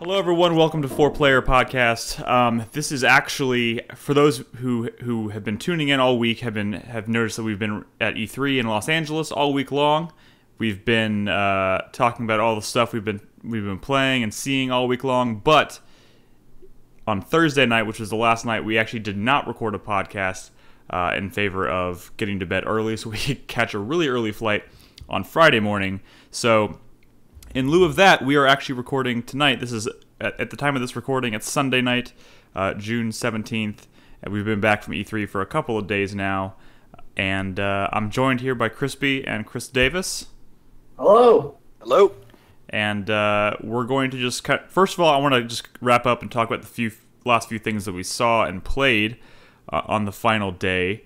Hello, everyone. Welcome to 4Player Podcast. This is actually, for those who have been tuning in all week, have noticed that we've been at E3 in Los Angeles all week long. We've been talking about all the stuff we've been playing and seeing all week long. But on Thursday night, which was the last night, we actually did not record a podcast in favor of getting to bed early, so we could catch a really early flight on Friday morning. So in lieu of that, we are actually recording tonight. This is, at the time of this recording, it's Sunday night, June 17th, and we've been back from E3 for a couple of days now, and I'm joined here by Krispy and Chris Davis. Hello. Hello. And we're going to just first of all, I want to just wrap up and talk about the last few things that we saw and played on the final day,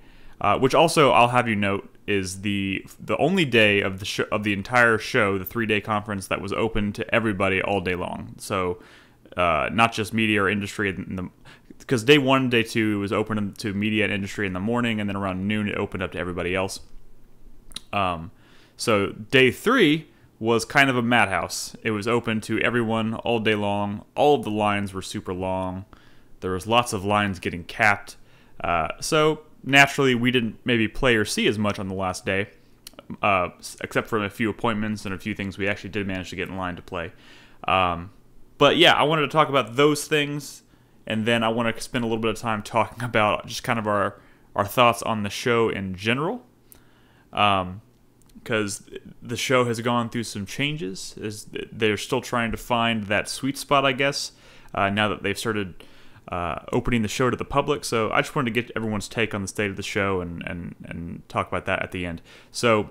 which also, I'll have you note, is the only day of the entire show, the 3-day conference, that was open to everybody all day long. So not just media or industry, because day 1 and day 2 it was open to media and industry in the morning, and then around noon it opened up to everybody else. So day 3 was kind of a madhouse. It was open to everyone all day long. All of the lines were super long. There was lots of lines getting capped. So naturally, we didn't maybe play or see as much on the last day, except for a few appointments and a few things we actually did manage to get in line to play. But yeah, I wanted to talk about those things, and then I want to spend a little bit of time talking about just kind of our thoughts on the show in general, because the show has gone through some changes. They're still trying to find that sweet spot, I guess, now that they've started opening the show to the public. So I just wanted to get everyone's take on the state of the show and talk about that at the end. So,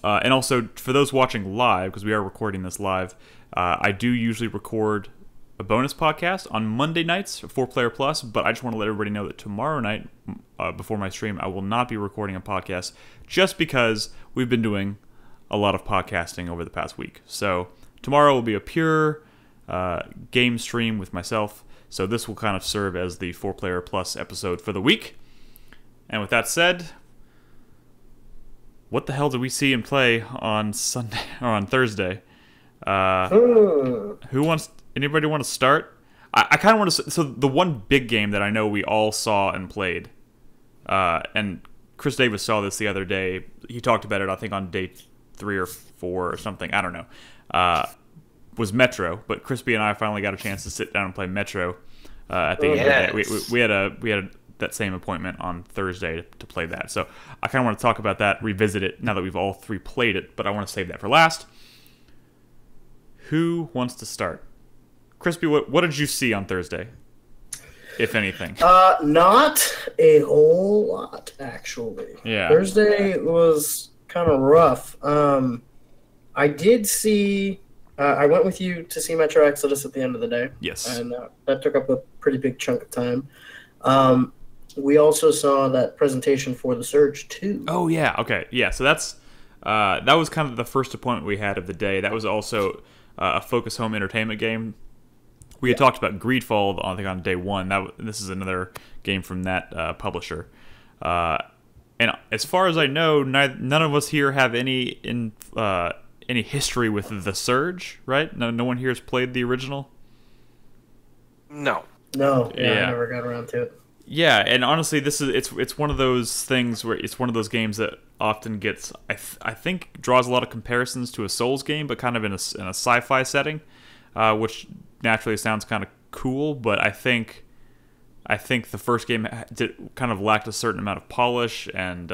and also for those watching live, because we are recording this live, I do usually record a bonus podcast on Monday nights for 4Player Plus, but I just want to let everybody know that tomorrow night, before my stream, I will not be recording a podcast, just because we've been doing a lot of podcasting over the past week. So tomorrow will be a pure game stream with myself. So this will kind of serve as the 4Player Plus episode for the week. And with that said, what the hell did we see and play on Sunday or on Thursday? Anybody want to start? I kind of want to. So the one big game that I know we all saw and played, and Chris Davis saw this the other day. He talked about it, I think, on day 3 or 4 or something. I don't know. Was Metro, but Krispy and I finally got a chance to sit down and play Metro at the end of the day. We had that same appointment on Thursday to play that. So I kind of want to talk about that, revisit it now that we've all 3 played it, but I want to save that for last. Who wants to start? Krispy, what did you see on Thursday, if anything? Not a whole lot, actually. Yeah. Thursday was kind of rough. I did see. I went with you to see Metro Exodus at the end of the day. Yes. And that took up a pretty big chunk of time. We also saw that presentation for The Surge 2. Oh, yeah. Okay. Yeah, so that was kind of the first appointment we had of the day. That was also a Focus Home Entertainment game. We had talked about Greedfall, I think, on day 1. This is another game from that publisher. And as far as I know, none of us here have any history with The Surge, right? No one here has played the original? No. No, I never got around to it. Yeah, and honestly, it's one of those things where it's one of those games that often gets, I think, draws a lot of comparisons to a Souls game, but kind of in a sci-fi setting, which naturally sounds kind of cool. But I think the first game kind of lacked a certain amount of polish and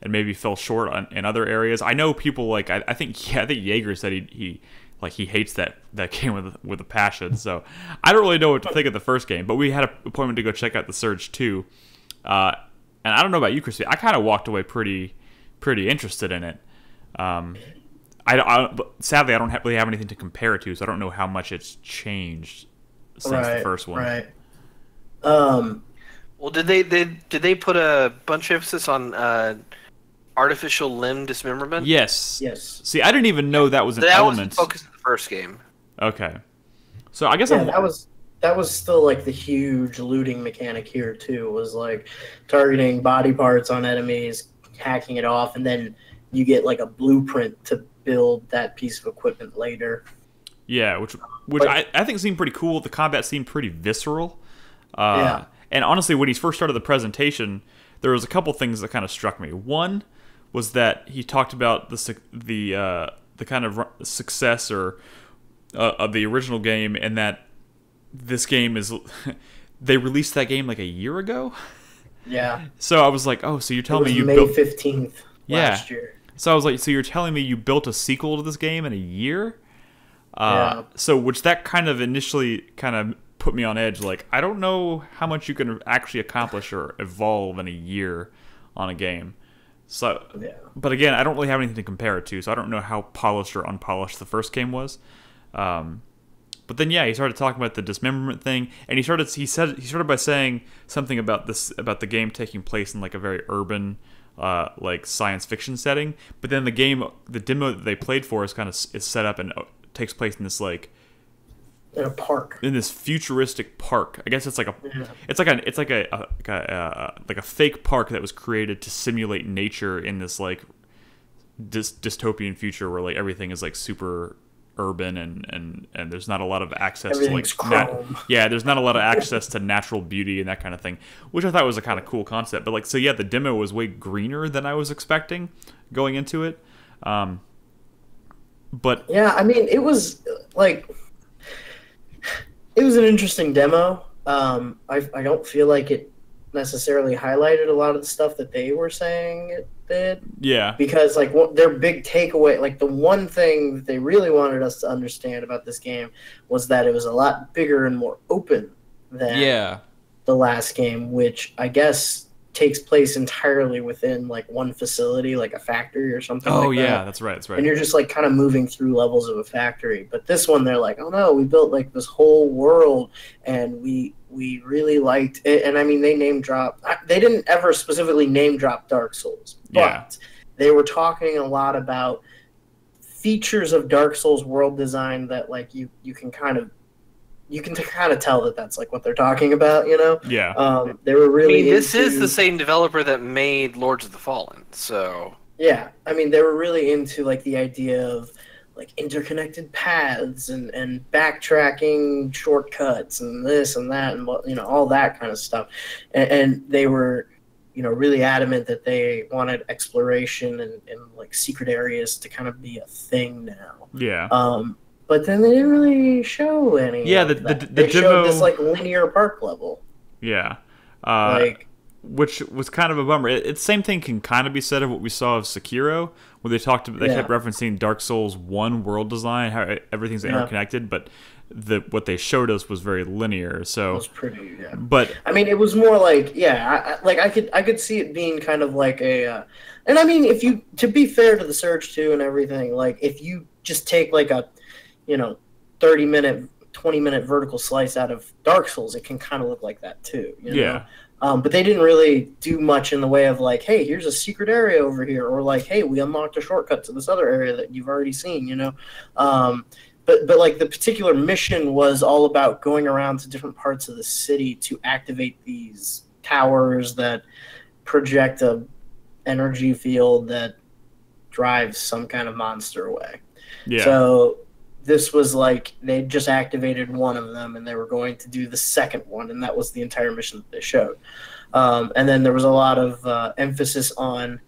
maybe fell short in other areas. I know people like I think Jaeger said he hates that game with a passion. So I don't really know what to think of the first game, but we had an appointment to go check out The Surge 2. And I don't know about you, Krispy. I kind of walked away pretty interested in it. Sadly, I don't really have anything to compare it to, so I don't know how much it's changed since the first one. Right. Well, did they put a bunch of emphasis on artificial limb dismemberment? Yes. Yes. See, I didn't even know that was an element. That was focused in the first game. Okay. So I guess that was still like the huge looting mechanic here too. Was like targeting body parts on enemies, hacking it off, and then you get like a blueprint to build that piece of equipment later. Yeah, which But- I think seemed pretty cool. The combat seemed pretty visceral. Yeah. And honestly, when he first started the presentation, there was a couple things that kind of struck me. One was that he talked about the kind of success or of the original game, and that this game is they released that game like a year ago. Yeah. So I was like, oh, so you're It telling was me you May built 15th Yeah. last year. So I was like, so you're telling me you built a sequel to this game in a year? Yeah. So which that kind of initially kind of put me on edge. Like, I don't know how much you can actually accomplish or evolve in a year on a game. So, Yeah. but again, I don't really have anything to compare it to, so I don't know how polished or unpolished the first game was. But then, yeah, he started talking about the dismemberment thing, and he started by saying something about the game taking place in like a very urban, like science fiction setting. But then the demo that they played for is set up and takes place in this like In a park. in this futuristic park. I guess it's like Yeah. it's like a fake park that was created to simulate nature in this like dystopian future where like everything is like super urban and there's not a lot of access to like Everything's chrome. there's not a lot of access to natural beauty and that kind of thing, which I thought was a kind of cool concept. But like, so yeah, the demo was way greener than I was expecting going into it. But Yeah, I mean, it was like it was an interesting demo. I don't feel like it necessarily highlighted a lot of the stuff that they were saying it did, yeah, because like their big takeaway, like the one thing that they really wanted us to understand about this game was that it was a lot bigger and more open than the last game, which I guess takes place entirely within like one facility, like a factory or something. Oh like yeah, that. that's right. And you're just like kind of moving through levels of a factory. But this one, they're like, oh no, we built like this whole world, and we really liked it. And I mean, they name drop. They didn't ever specifically name drop Dark Souls, but Yeah. they were talking a lot about features of Dark Souls world design that like you can kind of tell that that's like what they're talking about, you know? Yeah. They were I really mean, this is into- the same developer that made Lords of the Fallen, so Yeah, I mean, they were really into like the idea of like interconnected paths and backtracking shortcuts and this and that and all that kind of stuff, and they were really adamant that they wanted exploration and like secret areas to kind of be a thing now. Yeah. But then they didn't really show any. Yeah, of the that. demo They showed this like linear park level. Yeah. Like Which was kind of a bummer. It's same thing can kind of be said of what we saw of Sekiro, where they kept referencing Dark Souls 1 world design, how everything's interconnected, but what they showed us was very linear. So it was pretty. Yeah. But I mean, it was more like I could see it being kind of like a, and I mean, if you, to be fair to the Surge 2 and everything, like if you just take like a 30-minute, 20-minute vertical slice out of Dark Souls, it can kind of look like that too. Yeah. But they didn't really do much in the way of like, hey, here's a secret area over here, or like, hey, we unlocked a shortcut to this other area that you've already seen, But like the particular mission was all about going around to different parts of the city to activate these towers that project a energy field that drives some kind of monster away. yeah. So this was like they just activated one of them, and they were going to do the second one, and that was the entire mission that they showed. And then there was a lot of emphasis on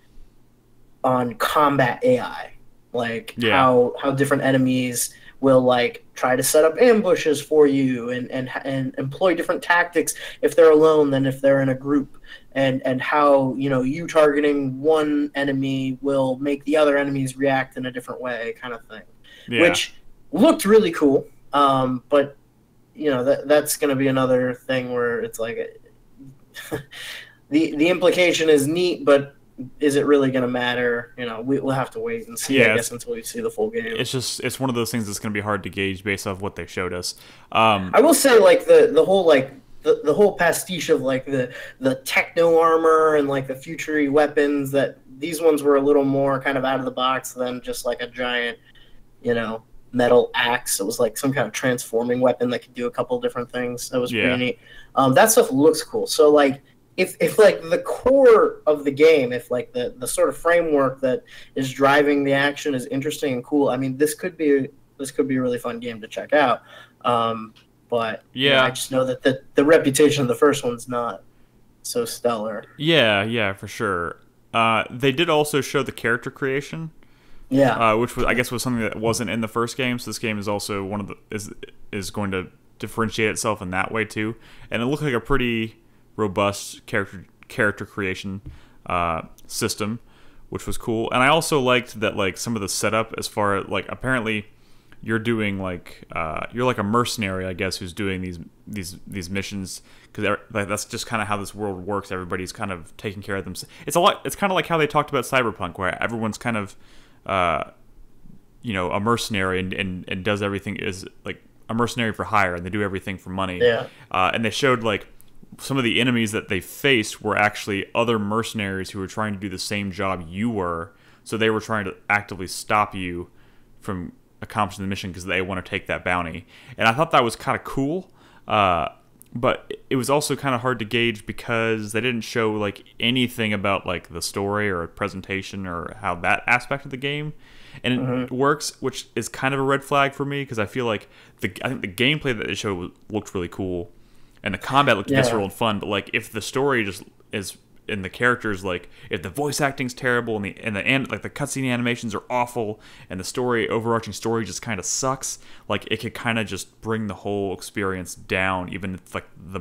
combat AI, like how different enemies will like try to set up ambushes for you and employ different tactics if they're alone than if they're in a group, and how you targeting one enemy will make the other enemies react in a different way, kind of thing. Yeah. Which looked really cool, but that's going to be another thing where it's like the implication is neat, but is it really going to matter? We'll have to wait and see, I guess, until we see the full game. It's one of those things that's going to be hard to gauge based off what they showed us. I will say, like the whole like the whole pastiche of like the techno armor and like the future-y weapons, that these ones were a little more kind of out of the box than just like a giant metal axe. It was like some kind of transforming weapon that could do a couple different things. That was pretty neat. That stuff looks cool. So like if like the core of the game, if like the sort of framework that is driving the action is interesting and cool, I mean, this could be this could be a really fun game to check out. But Yeah. I just know that the reputation of the first one's not so stellar. Yeah, for sure. They did also show the character creation. Yeah. Which was, I guess, was something that wasn't in the first game. So this game is also one of the is going to differentiate itself in that way too. And it looked like a pretty robust character creation system, which was cool. And I also liked that, like, some of the setup, as far as, like, apparently you're doing, like, you're like a mercenary, I guess, who's doing these missions, because that's just kind of how this world works. Everybody's kind of taking care of themselves. It's kind of like how they talked about Cyberpunk, where everyone's kind of a mercenary and does everything, is like a mercenary for hire, and they do everything for money. Yeah. And they showed, like, some of the enemies that they faced were actually other mercenaries who were trying to do the same job you were. So they were trying to actively stop you from accomplishing the mission because they want to take that bounty. And I thought that was kind of cool. But it was also kind of hard to gauge because they didn't show, like, anything about, like, the story or presentation or how that aspect of the game and it works, which is kind of a red flag for me, because I feel like I think the gameplay that they showed looked really cool and the combat looked visceral and fun. But, like, if the story just is in the characters, like, if the voice acting's terrible and the cutscene animations are awful and the overarching story just kind of sucks, like, it could kind of just bring the whole experience down, even if, like, the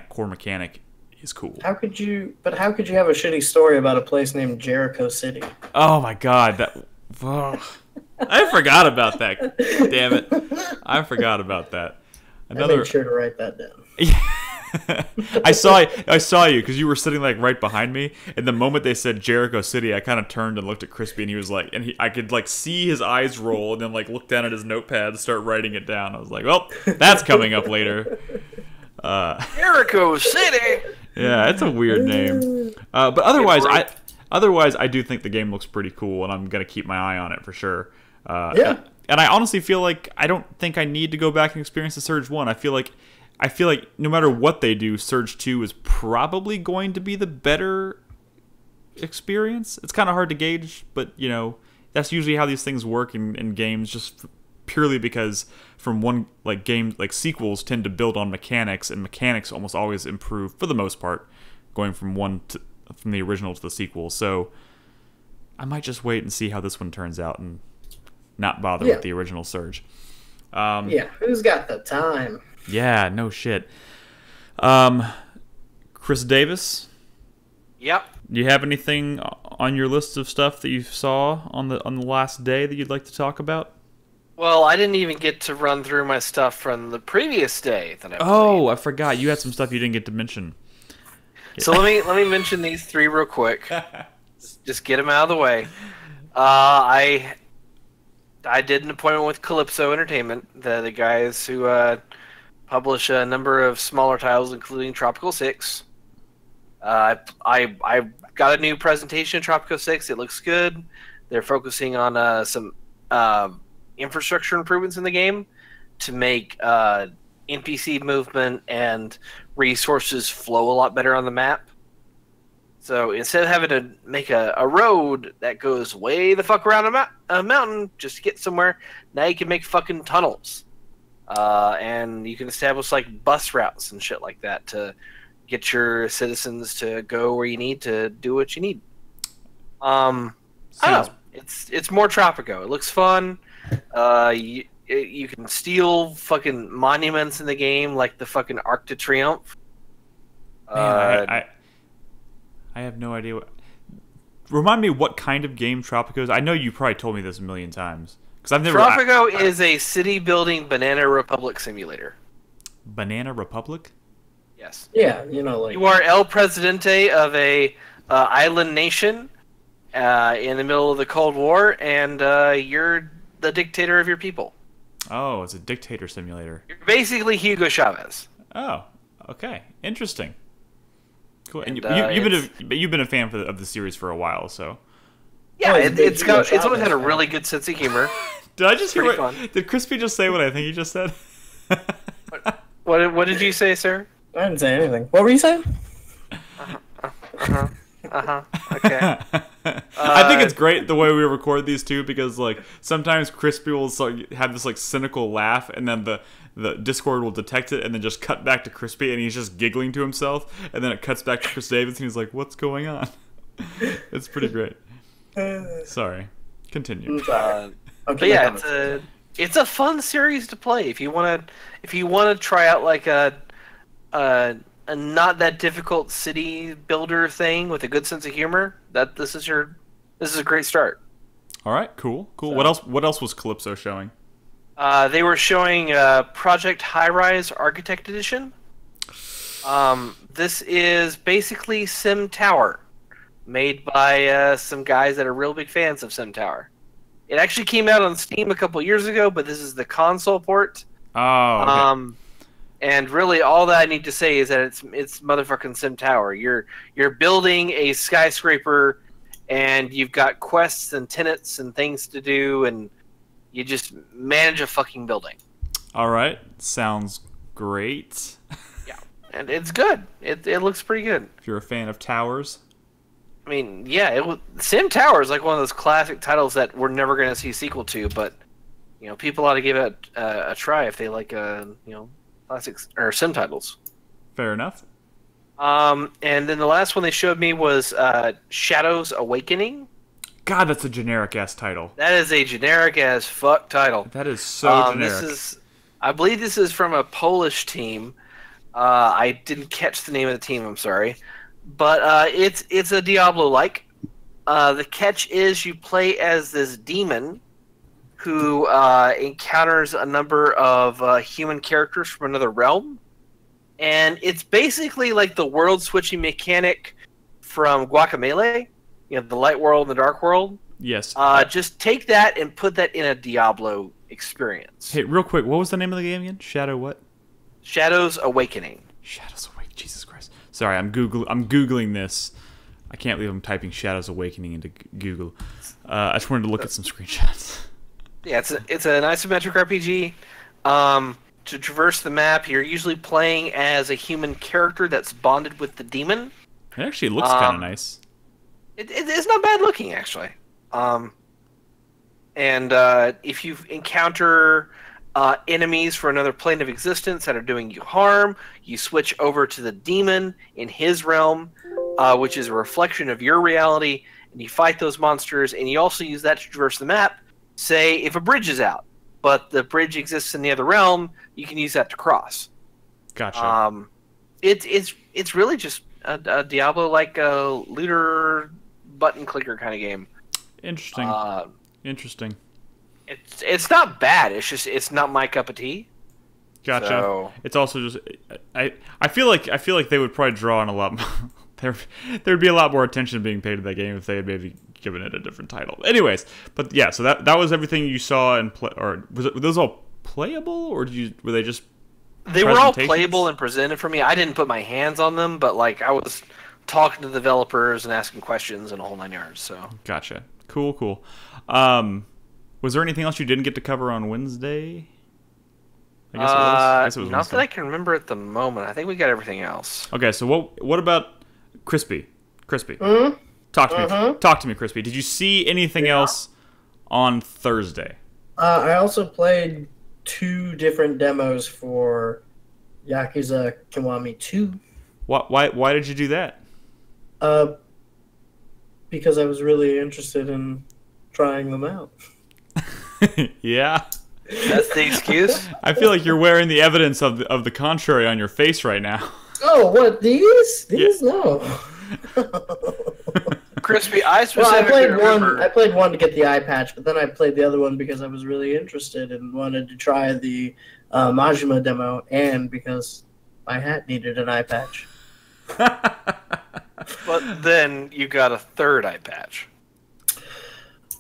core mechanic is cool. How could you have a shitty story about a place named Jericho City? Oh my god, I forgot about that. Damn it, I forgot about that. I made sure to write that down. I saw you because you were sitting, like, right behind me, and the moment they said Jericho City, I kind of turned and looked at Krispy, and he was like, I could, like, see his eyes roll, and then, like, look down at his notepad and start writing it down. I was like, well, that's coming up later. Jericho City. Yeah, it's a weird name. But otherwise, I do think the game looks pretty cool, and I'm gonna keep my eye on it for sure. Yeah. And I honestly feel like I don't think I need to go back and experience the Surge 1. I feel like no matter what they do, Surge 2 is probably going to be the better experience. It's kind of hard to gauge, but, you know, that's usually how these things work in games, just purely because from one, like, game, like, sequels tend to build on mechanics, and mechanics almost always improve for the most part, going from the original to the sequel. So I might just wait and see how this one turns out and not bother with the original Surge. Who's got the time? Yeah, no shit. Chris Davis? Yep. Do you have anything on your list of stuff that you saw on the last day that you'd like to talk about? Well, I didn't even get to run through my stuff from the previous day that I played. Oh, I forgot. You had some stuff you didn't get to mention. So let me mention these three real quick. Just get them out of the way. I did an appointment with Calypso Entertainment, the guys who publish a number of smaller titles, including Tropical 6. I got a new presentation of Tropical 6. It looks good. They're focusing on some infrastructure improvements in the game to make NPC movement and resources flow a lot better on the map. So instead of having to make a road that goes way the fuck around a mountain just to get somewhere, now you can make fucking tunnels. And you can establish, like, bus routes and shit like that to get your citizens to go where you need to do what you need. I don't know. It's more Tropico. It looks fun. You can steal fucking monuments in the game, like the fucking Arc de Triomphe. Man, I have no idea Remind me what kind of game Tropico is. I know you probably told me this a million times because I've never. Tropico is a city-building Banana Republic simulator. Banana Republic? Yes. Yeah, you know, like you are El Presidente of a island nation in the middle of the Cold War, and you're the dictator of your people. Oh, it's a dictator simulator. You're basically Hugo Chavez. Oh, okay, interesting. Cool. And you've been a fan of the series for a while, so. Yeah, it's always had a really good sense of humor. Did I just hear did Krispy just say what I think he just said? What did you say, sir? I didn't say anything. What were you saying? Okay. I think it's great the way we record these too, because like sometimes Krispy will have this like cynical laugh, and then the Discord will detect it and then just cut back to Krispy, and he's just giggling to himself, and then it cuts back to Chris Davis, and he's like, "What's going on?" It's pretty great. Sorry, continue. But yeah, it's a fun series to play if you want to try out like a not that difficult city builder thing with a good sense of humor. This is a great start. All right, cool. So, What else was Calypso showing? They were showing Project High Rise Architect Edition. This is basically Sim Tower, made by some guys that are real big fans of Sim Tower. It actually came out on Steam a couple years ago, but this is the console port. Oh, okay. And really, all that I need to say is that it's motherfucking Sim Tower. You're building a skyscraper, and you've got quests and tenants and things to do, and you just manage a fucking building. All right, sounds great. Yeah, and it's good. It looks pretty good. If you're a fan of towers. I mean, yeah, Sim Tower is like one of those classic titles that we're never going to see a sequel to, but people ought to give it a try if they like classics or sim titles. Fair enough. And then the last one they showed me was Shadows Awakening. God, that's a generic ass title. That is a generic as fuck title. That is so generic. I believe this is from a Polish team. I didn't catch the name of the team. I'm sorry, but it's a Diablo-like. The catch is you play as this demon who encounters a number of human characters from another realm. And it's basically like the world-switching mechanic from Guacamelee, the light world and the dark world. Yes. Just take that and put that in a Diablo experience. Hey, real quick, what was the name of the game again? Shadow what? Shadows Awakening. Shadows Awakening. Jesus Christ. Sorry, I'm Googling this. I can't believe I'm typing Shadows Awakening into Google. I just wanted to look at some screenshots. Yeah, it's an isometric RPG. To traverse the map, you're usually playing as a human character that's bonded with the demon. It actually looks kind of nice. It's not bad looking, actually. And if you encounter enemies for another plane of existence that are doing you harm, you switch over to the demon in his realm, which is a reflection of your reality, and you fight those monsters, and you also use that to traverse the map. Say, if a bridge is out, but the bridge exists in the other realm, you can use that to cross. Gotcha. It's really just a Diablo-like looter button clicker kind of game. Interesting. Interesting. It's not bad. It's not my cup of tea. Gotcha. So, it's also just I feel like they would probably draw on a lot more. There'd be a lot more attention being paid to that game if they had maybe given it a different title. Anyways, but yeah, so that was everything you saw and were those all playable, or were they just? They were all playable and presented for me. I didn't put my hands on them, but like I was talking to the developers and asking questions and a whole 9 yards. So gotcha. Cool. Was there anything else you didn't get to cover on Wednesday? I guess it was not Wednesday. that I can remember at the moment. I think we got everything else. Okay, so what about Krispy? Mm-hmm. Talk to me, Krispy. Did you see anything else on Thursday? I also played 2 different demos for Yakuza Kiwami 2. Why did you do that? Because I was really interested in trying them out. Yeah. That's the excuse? I feel like you're wearing the evidence of the contrary on your face right now. Oh, what, these? These? Yeah. No. Krispy, I specifically remember... I played one to get the eye patch, but then I played the other one because I was really interested and wanted to try the Majima demo, and because my hat needed an eye patch. But then you got a third eye patch.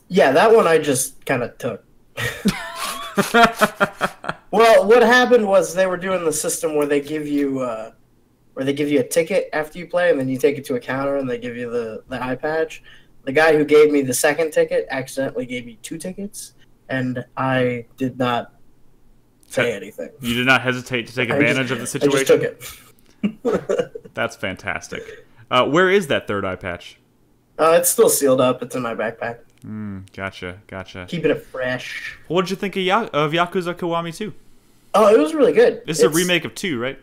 Yeah, that one I just kind of took. Well, what happened was they were doing the system where they give you a ticket after you play, and then you take it to a counter, and they give you the eye patch. The guy who gave me the second ticket accidentally gave me 2 tickets, and I did not say anything. You did not hesitate to take advantage of the situation? I just took it. That's fantastic. Where is that third eye patch? It's still sealed up. It's in my backpack. Gotcha. Keeping it fresh. What did you think of Yakuza Kiwami 2? Oh, it was really good. It's a remake of 2, right?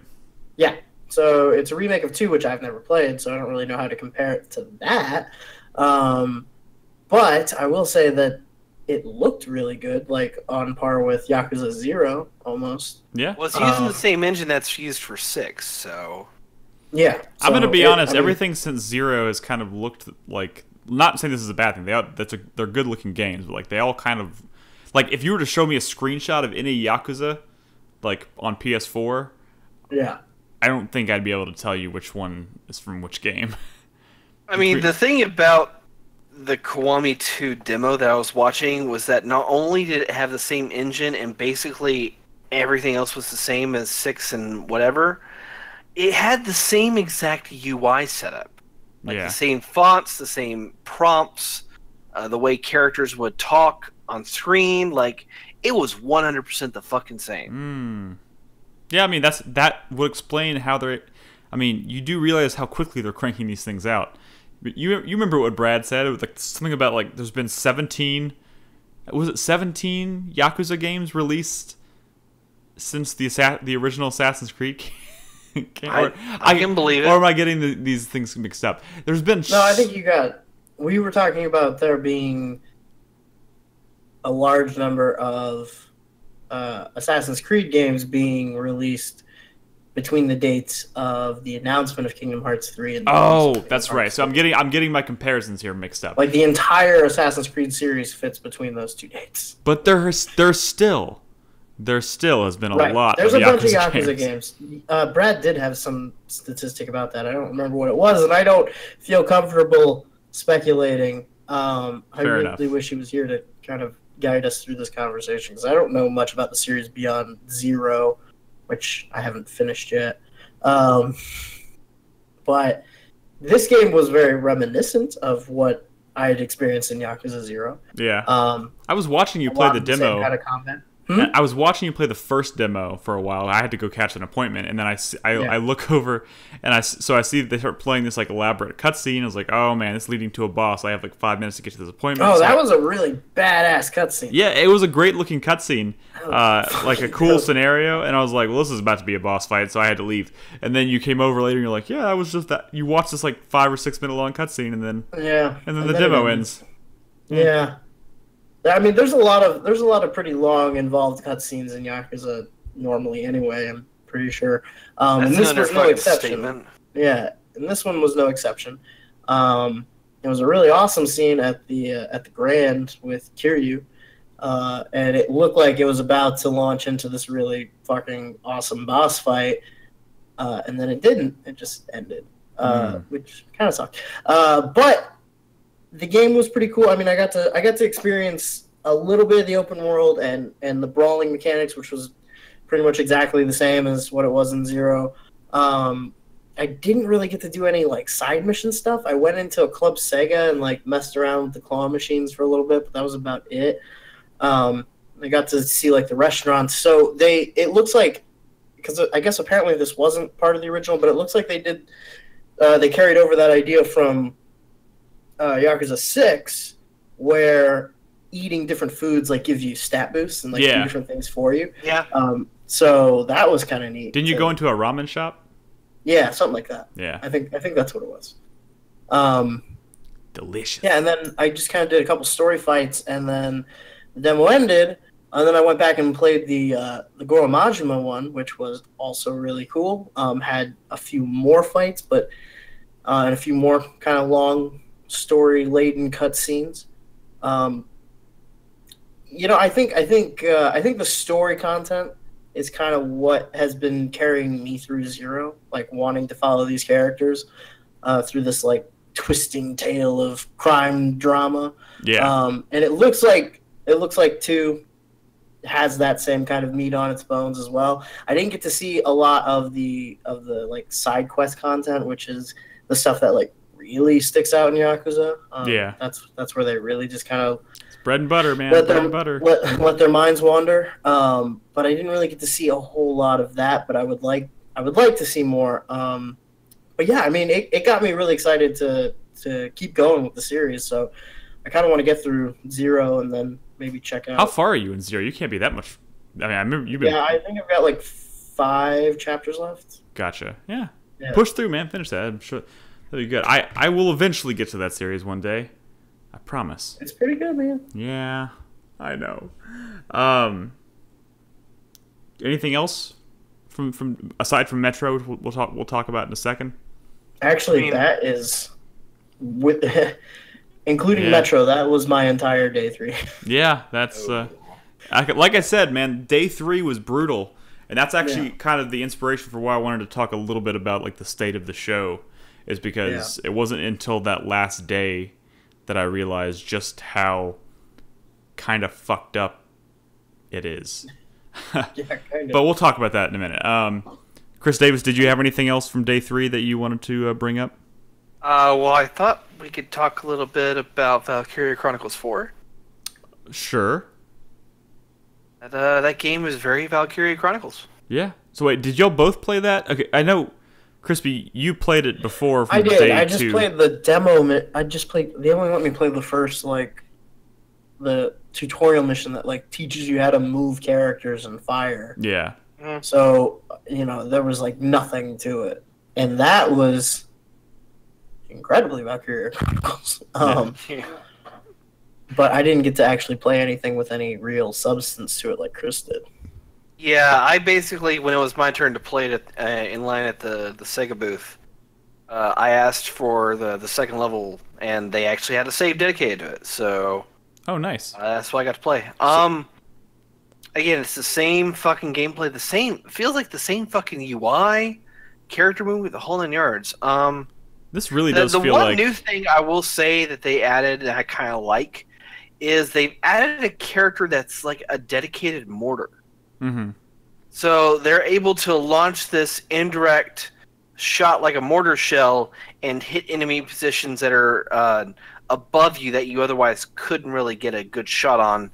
Yeah. So it's a remake of 2, which I've never played, so I don't really know how to compare it to that. But I will say that it looked really good, like on par with Yakuza 0, almost. Yeah. Well, it's using the same engine that's used for 6, so... Yeah. So I'm going to be honest, everything since 0 has kind of looked like... Not saying this is a bad thing. They're good-looking games, but like they all kind of... Like, if you were to show me a screenshot of any Yakuza, like, on PS4... Yeah. I don't think I'd be able to tell you which one is from which game. I mean, the thing about the Kiwami 2 demo that I was watching was that not only did it have the same engine and basically everything else was the same as 6 and whatever, it had the same exact UI setup. Like the same fonts, the same prompts, the way characters would talk on screen. Like, it was 100% the fucking same. Yeah, I mean, that would explain how they're... I mean, you do realize how quickly they're cranking these things out. You remember what Brad said? It was like something about, like, there's been 17... Was it 17 Yakuza games released since the original Assassin's Creed game? I can believe it. Or am I getting these things mixed up? There's been... No, I think you got... We were talking about there being a large number of Assassin's Creed games being released between the dates of the announcement of Kingdom Hearts 3 and that's right. So I'm getting my comparisons here mixed up. Like the entire Assassin's Creed series fits between those 2 dates. But there still has been a lot There's of a bunch of Yakuza Yakuza games. Brad did have some statistic about that. I don't remember what it was, and I don't feel comfortable speculating. I really wish he was here to kind of guide us through this conversation, because I don't know much about the series beyond 0, which I haven't finished yet. But this game was very reminiscent of what I had experienced in Yakuza 0. Yeah. I was watching you play the demo. Same kind of combat. I was watching you play the first demo for a while. I had to go catch an appointment, and then I look over, and I see that they start playing this like elaborate cutscene. I was like, oh man, it's leading to a boss. I have like 5 minutes to get to this appointment. Oh, that was a really badass cutscene. Yeah, it was a great looking cutscene, like a cool scenario. And I was like, well, this is about to be a boss fight, so I had to leave. And then you came over later, and you're like, yeah, that was just that. You watched this like 5 or 6 minute long cutscene, and then the demo ends. Yeah. I mean, there's a lot of pretty long, involved cutscenes in Yakuza normally. Anyway, I'm pretty sure. And this was no exception. Statement. Yeah, and this one was no exception. It was a really awesome scene at the Grand with Kiryu, and it looked like it was about to launch into this really fucking awesome boss fight, and then it didn't. It just ended, which kind of sucked. But the game was pretty cool. I mean, I got to experience a little bit of the open world and the brawling mechanics, which was pretty much exactly the same as what it was in 0. I didn't really get to do any like side mission stuff. I went into a Club Sega and like messed around with the claw machines for a little bit, but that was about it. I got to see like the restaurants. So it looks like, because I guess apparently this wasn't part of the original, but it looks like they carried over that idea from Yakuza 6, where eating different foods like gives you stat boosts and like do different things for you. Yeah. So that was kind of neat. Didn't you go into a ramen shop? Yeah, something like that. Yeah. I think that's what it was. Delicious. Yeah, and then I just kind of did a couple story fights, and then the demo ended, and then I went back and played the Goro Majima one, which was also really cool. Had a few more fights, but and a few more kind of story-laden cutscenes. I think the story content is kind of what has been carrying me through 0, like wanting to follow these characters through this like twisting tale of crime drama. Yeah. And it looks like 2 has that same kind of meat on its bones as well. I didn't get to see a lot of the like side quest content, which is the stuff that like really sticks out in Yakuza. That's where they really just kind of bread and butter, man. Bread and butter. Let their minds wander. But I didn't really get to see a whole lot of that. But I would like to see more. But yeah, I mean, it got me really excited to to keep going with the series. So I kind of want to get through 0 and then maybe check out. How far are you in 0? You can't be that much. I mean, I remember you've been. Yeah, I think I've got like 5 chapters left. Gotcha. Yeah. Push through, man. Finish that. I'm sure that'll be good. I will eventually get to that series one day. I promise. It's pretty good, man. Yeah, I know. Anything else from aside from Metro? We'll talk about in a second. Actually, that is with including Metro. That was my entire day 3. Yeah, that's like I said, man. Day 3 was brutal, and that's actually kind of the inspiration for why I wanted to talk a little bit about like the state of the show, is because it wasn't until that last day that I realized just how kind of fucked up it is. Yeah, kind of. But we'll talk about that in a minute. Chris Davis, did you have anything else from day 3 that you wanted to bring up? Well, I thought we could talk a little bit about Valkyria Chronicles 4. Sure. That game is very Valkyria Chronicles. Yeah. So wait, did y'all both play that? Okay, I know, Crispy, you played it before from I did. day I just 2. played the demo. I just played. They only let me play the first the tutorial mission that like teaches you how to move characters and fire. Yeah. So there was like nothing to it, and that was incredibly Valkyria Chronicles. But I didn't get to actually play anything with any real substance to it like Chris did. Yeah, I basically, when it was my turn to play it in line at the Sega booth, I asked for the second level, and they actually had a save dedicated to it. So, oh, nice. That's what I got to play. Again, it's the same fucking gameplay, feels like the same fucking UI, character movement, the whole 9 yards. This really does feel like... The one new thing I will say that they added that I kind of like is they've added a character that's like a dedicated mortar. Mm-hmm. So they're able to launch this indirect shot like a mortar shell and hit enemy positions that are above you that you otherwise couldn't really get a good shot on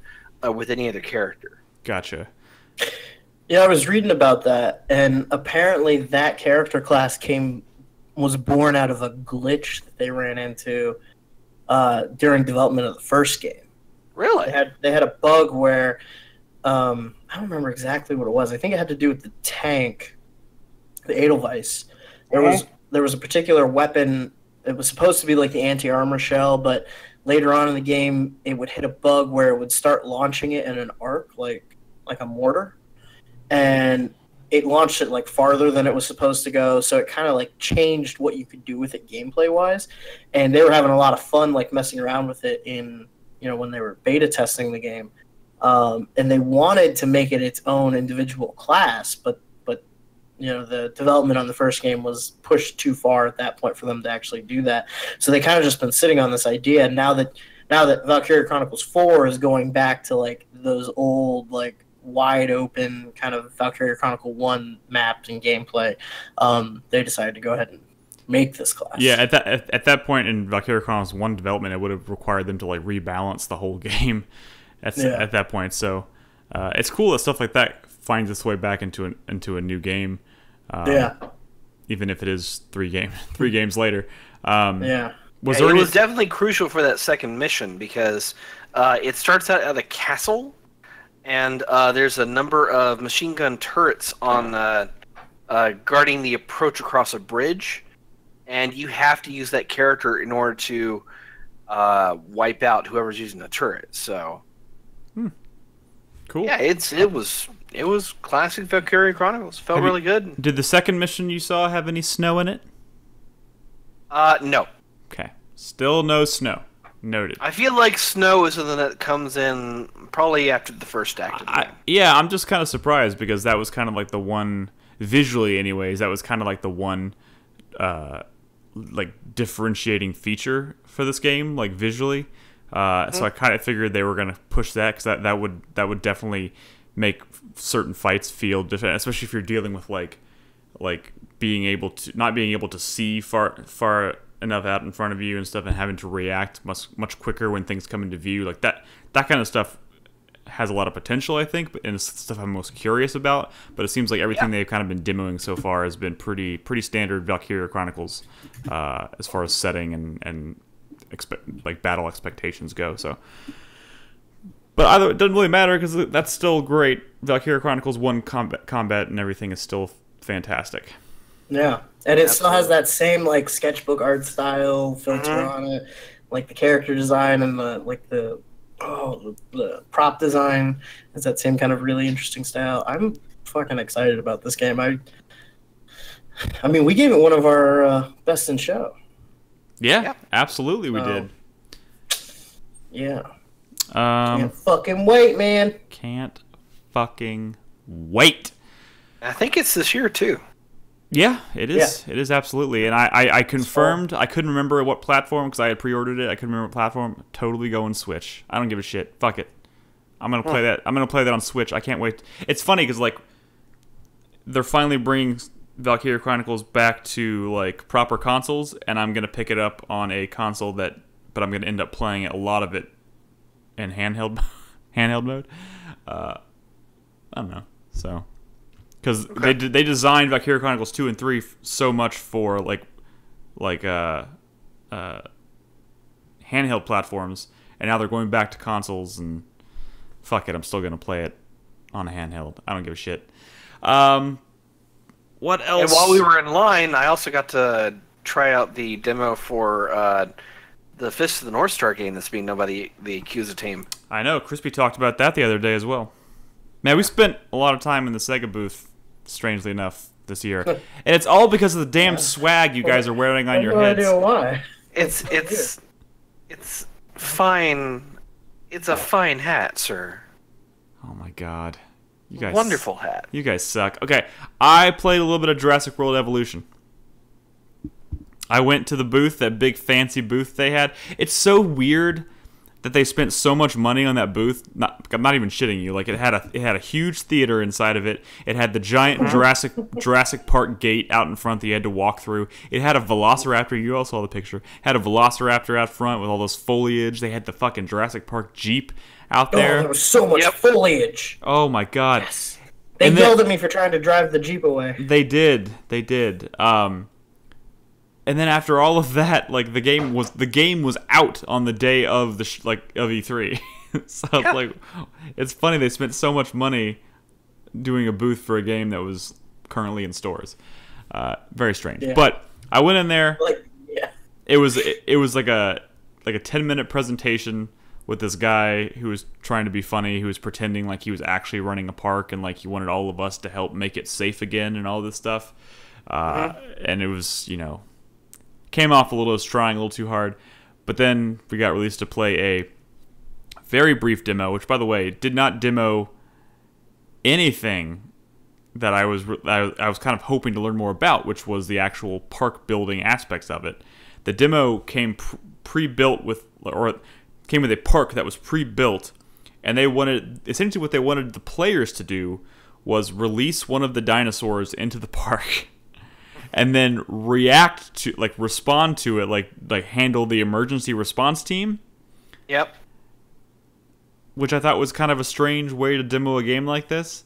with any other character. Gotcha. Yeah, I was reading about that, and apparently that character class was born out of a glitch that they ran into during development of the first game. Really? They had a bug where I don't remember exactly what it was. I think it had to do with the tank, the Edelweiss. There was a particular weapon. It was supposed to be like the anti-armor shell, but later on in the game, it would hit a bug where it would start launching it in an arc, like a mortar, and it launched it like farther than it was supposed to go. So it kind of like changed what you could do with it gameplay wise, and they were having a lot of fun like messing around with it in when they were beta testing the game, and they wanted to make it its own individual class, but the development on the first game was pushed too far at that point for them to actually do that. So they kind of just been sitting on this idea. And now that Valkyria Chronicles 4 is going back to like those old like wide open kind of Valkyria Chronicle 1 maps and gameplay, they decided to go ahead and make this class. Yeah, at that point in Valkyria Chronicles 1 development, it would have required them to like rebalance the whole game at that point. So it's cool that stuff like that finds its way back into a new game. Even if it is 3 games later. It was definitely crucial for that second mission because it starts out at a castle, and there's a number of machine gun turrets on guarding the approach across a bridge, and you have to use that character in order to wipe out whoever's using the turret. So, cool. Yeah, it was classic Valkyria Chronicles. Felt really good. Did the second mission you saw have any snow in it? No. Okay. Still no snow. Noted. I feel like snow is something that comes in probably after the first act of the game. Yeah, I'm just kind of surprised because that was kind of like the one, visually anyways, that was kind of like the one like differentiating feature for this game, like visually. So I kind of figured they were going to push that because that would definitely make certain fights feel different, especially if you're dealing with like being able to not being able to see far enough out in front of you and stuff, and having to react much quicker when things come into view. Like that kind of stuff has a lot of potential, I think, and it's stuff I'm most curious about. But it seems like everything they've kind of been demoing so far has been pretty standard Valkyria Chronicles as far as setting and like battle expectations go. So, but either it doesn't really matter because that's still great. Valkyria Chronicles 1 combat and everything is still fantastic. Yeah, and it still has that same like sketchbook art style filter on it, like the character design and the prop design is that same kind of really interesting style. I'm fucking excited about this game. I mean, we gave it one of our best in show. Yeah, absolutely, we did. Yeah. Can't fucking wait, man. Can't fucking wait. I think it's this year too. Yeah, it is. Yeah. It is absolutely. And I confirmed. I couldn't remember what platform because I had pre-ordered it. I couldn't remember what platform. Totally going Switch. I don't give a shit. Fuck it. I'm gonna play that. I'm gonna play that on Switch. I can't wait. It's funny because like they're finally bringing Valkyria Chronicles back to like proper consoles, and I'm gonna pick it up on a console but I'm gonna end up playing a lot of it in handheld mode. I don't know. So. Because they designed Valkyria Chronicles 2 and 3 so much for like handheld platforms, and now they're going back to consoles. And fuck it, I'm still gonna play it on a handheld. I don't give a shit. What else? And while we were in line, I also got to try out the demo for the Fist of the North Star game that's being done by the Yakuza team. I know. Krispy talked about that the other day as well. Man, we spent a lot of time in the Sega booth, strangely enough, this year. And it's all because of the damn swag you guys are wearing on your heads. I have no idea why. It's fine. It's a fine hat, sir. Oh my god. You guys, wonderful hat. You guys suck. Okay, I played a little bit of Jurassic World Evolution. I went to the booth, that big fancy booth they had. It's so weird that they spent so much money on that booth. I'm not even shitting you. Like it had a huge theater inside of it. It had the giant Jurassic Park gate out in front that you had to walk through. It had a Velociraptor. You all saw the picture. It had a Velociraptor out front with all those foliage. They had the fucking Jurassic Park Jeep out there. Oh, there was so much foliage. Oh my god. Yes. They yelled at me for trying to drive the Jeep away. They did. And then after all of that, like the game was out on the day of the of E3. So like, it's funny they spent so much money doing a booth for a game that was currently in stores. Very strange. Yeah. But I went in there. It was like a 10-minute presentation with this guy who was trying to be funny, who was pretending like he was actually running a park and like he wanted all of us to help make it safe again and all this stuff. And it was, came off a little as trying a little too hard, but then we got released to play a very brief demo, which by the way did not demo anything that I was kind of hoping to learn more about, which was the actual park building aspects of it. The demo came pre-built came with a park that was pre-built, and essentially what they wanted the players to do was release one of the dinosaurs into the park. And then respond to it, like handle the emergency response team. Yep. Which I thought was kind of a strange way to demo a game like this.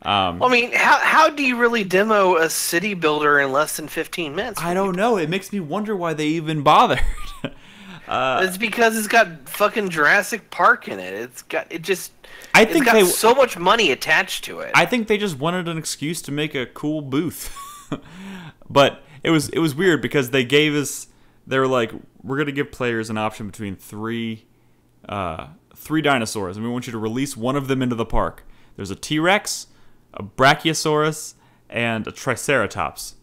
I mean, how do you really demo a city builder in less than 15 minutes? I don't know. It makes me wonder why they even bothered. It's because it's got fucking Jurassic Park in it. It's got so much money attached to it. I think they just wanted an excuse to make a cool booth. But it was weird because they were like, we're going to give players an option between three dinosaurs, and we want you to release one of them into the park. There's a T-Rex, a Brachiosaurus, and a Triceratops.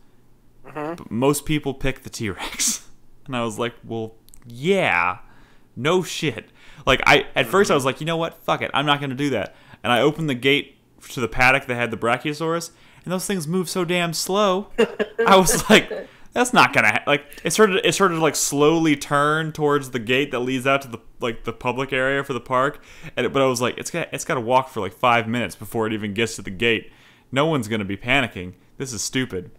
But most people pick the T-Rex. And I was like, well, yeah, no shit. Like, at first I was like, you know what, fuck it, I'm not going to do that. And I opened the gate to the paddock that had the Brachiosaurus, and those things move so damn slow. I was like, that's not gonna it started to like slowly turn towards the gate that leads out to the public area for the park. But I was like, it's got to walk for like 5 minutes before it even gets to the gate. No one's gonna be panicking. This is stupid.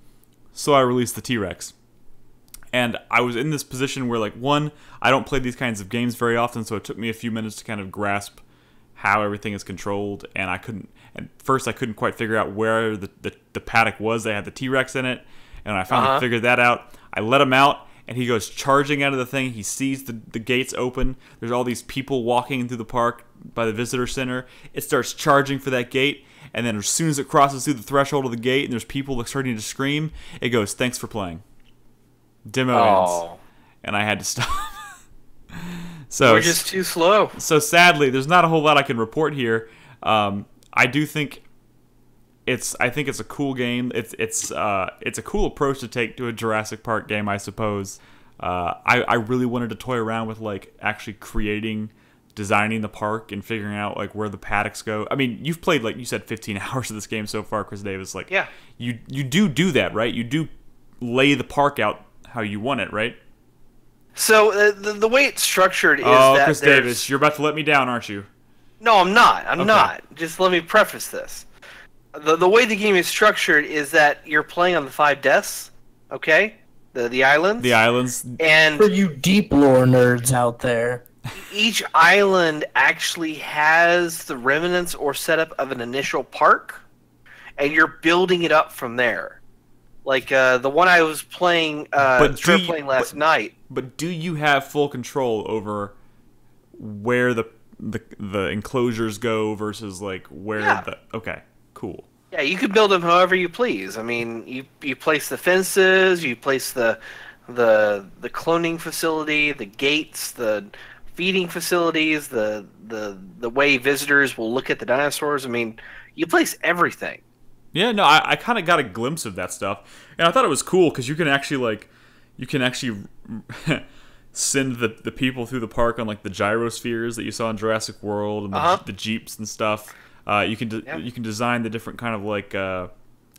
So I released the T-Rex. And I was in this position where, like, one, I don't play these kinds of games very often, so it took me a few minutes to kind of grasp how everything is controlled, and at first I couldn't quite figure out where the paddock was. They had the T-Rex in it, and I finally figured that out. I let him out, and he goes charging out of the thing. He sees the gates open. There's all these people walking through the park by the visitor center. It starts charging for that gate, and then as soon as it crosses through the threshold of the gate and there's people starting to scream, it goes, "Thanks for playing." Demo ends. And I had to stop. So we're just too slow. So sadly, there's not a whole lot I can report here. I do think it's a cool game. It's a cool approach to take to a Jurassic Park game, I suppose. I really wanted to toy around with like actually designing the park and figuring out like where the paddocks go. I mean, you've played, like you said, 15 hours of this game so far, Chris Davis. Like, yeah, you do that, right? You do lay the park out how you want it, right? So the way it's structured is that Chris Davis, you're about to let me down, aren't you? No, I'm not. I'm not. Just let me preface this. The way the game is structured is that you're playing on the 5 deaths, okay? The islands. The islands. And for you deep lore nerds out there, each island actually has the remnants or setup of an initial park, and you're building it up from there. Like the one I was playing, playing last night. But do you have full control over where the enclosures go versus like where okay, cool. Yeah, you can build them however you please. I mean, you place the fences, you place the cloning facility, the gates, the feeding facilities, the way visitors will look at the dinosaurs. I mean, you place everything. Yeah, no, I kind of got a glimpse of that stuff, and I thought it was cool because you can actually send the people through the park on like the gyrospheres that you saw in Jurassic World and the jeeps and stuff. You can design the different kind of like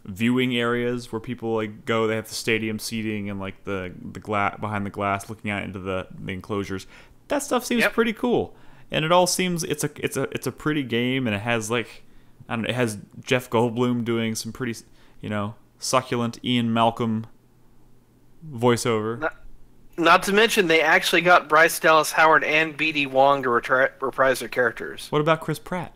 viewing areas where people like go. They have the stadium seating and like the glass behind the glass looking out into the enclosures. That stuff seems pretty cool, and it all seems it's a pretty game, and it has like, I don't know, it has Jeff Goldblum doing some pretty, succulent Ian Malcolm voiceover. Not to mention, they actually got Bryce Dallas Howard and B.D. Wong to reprise their characters. What about Chris Pratt?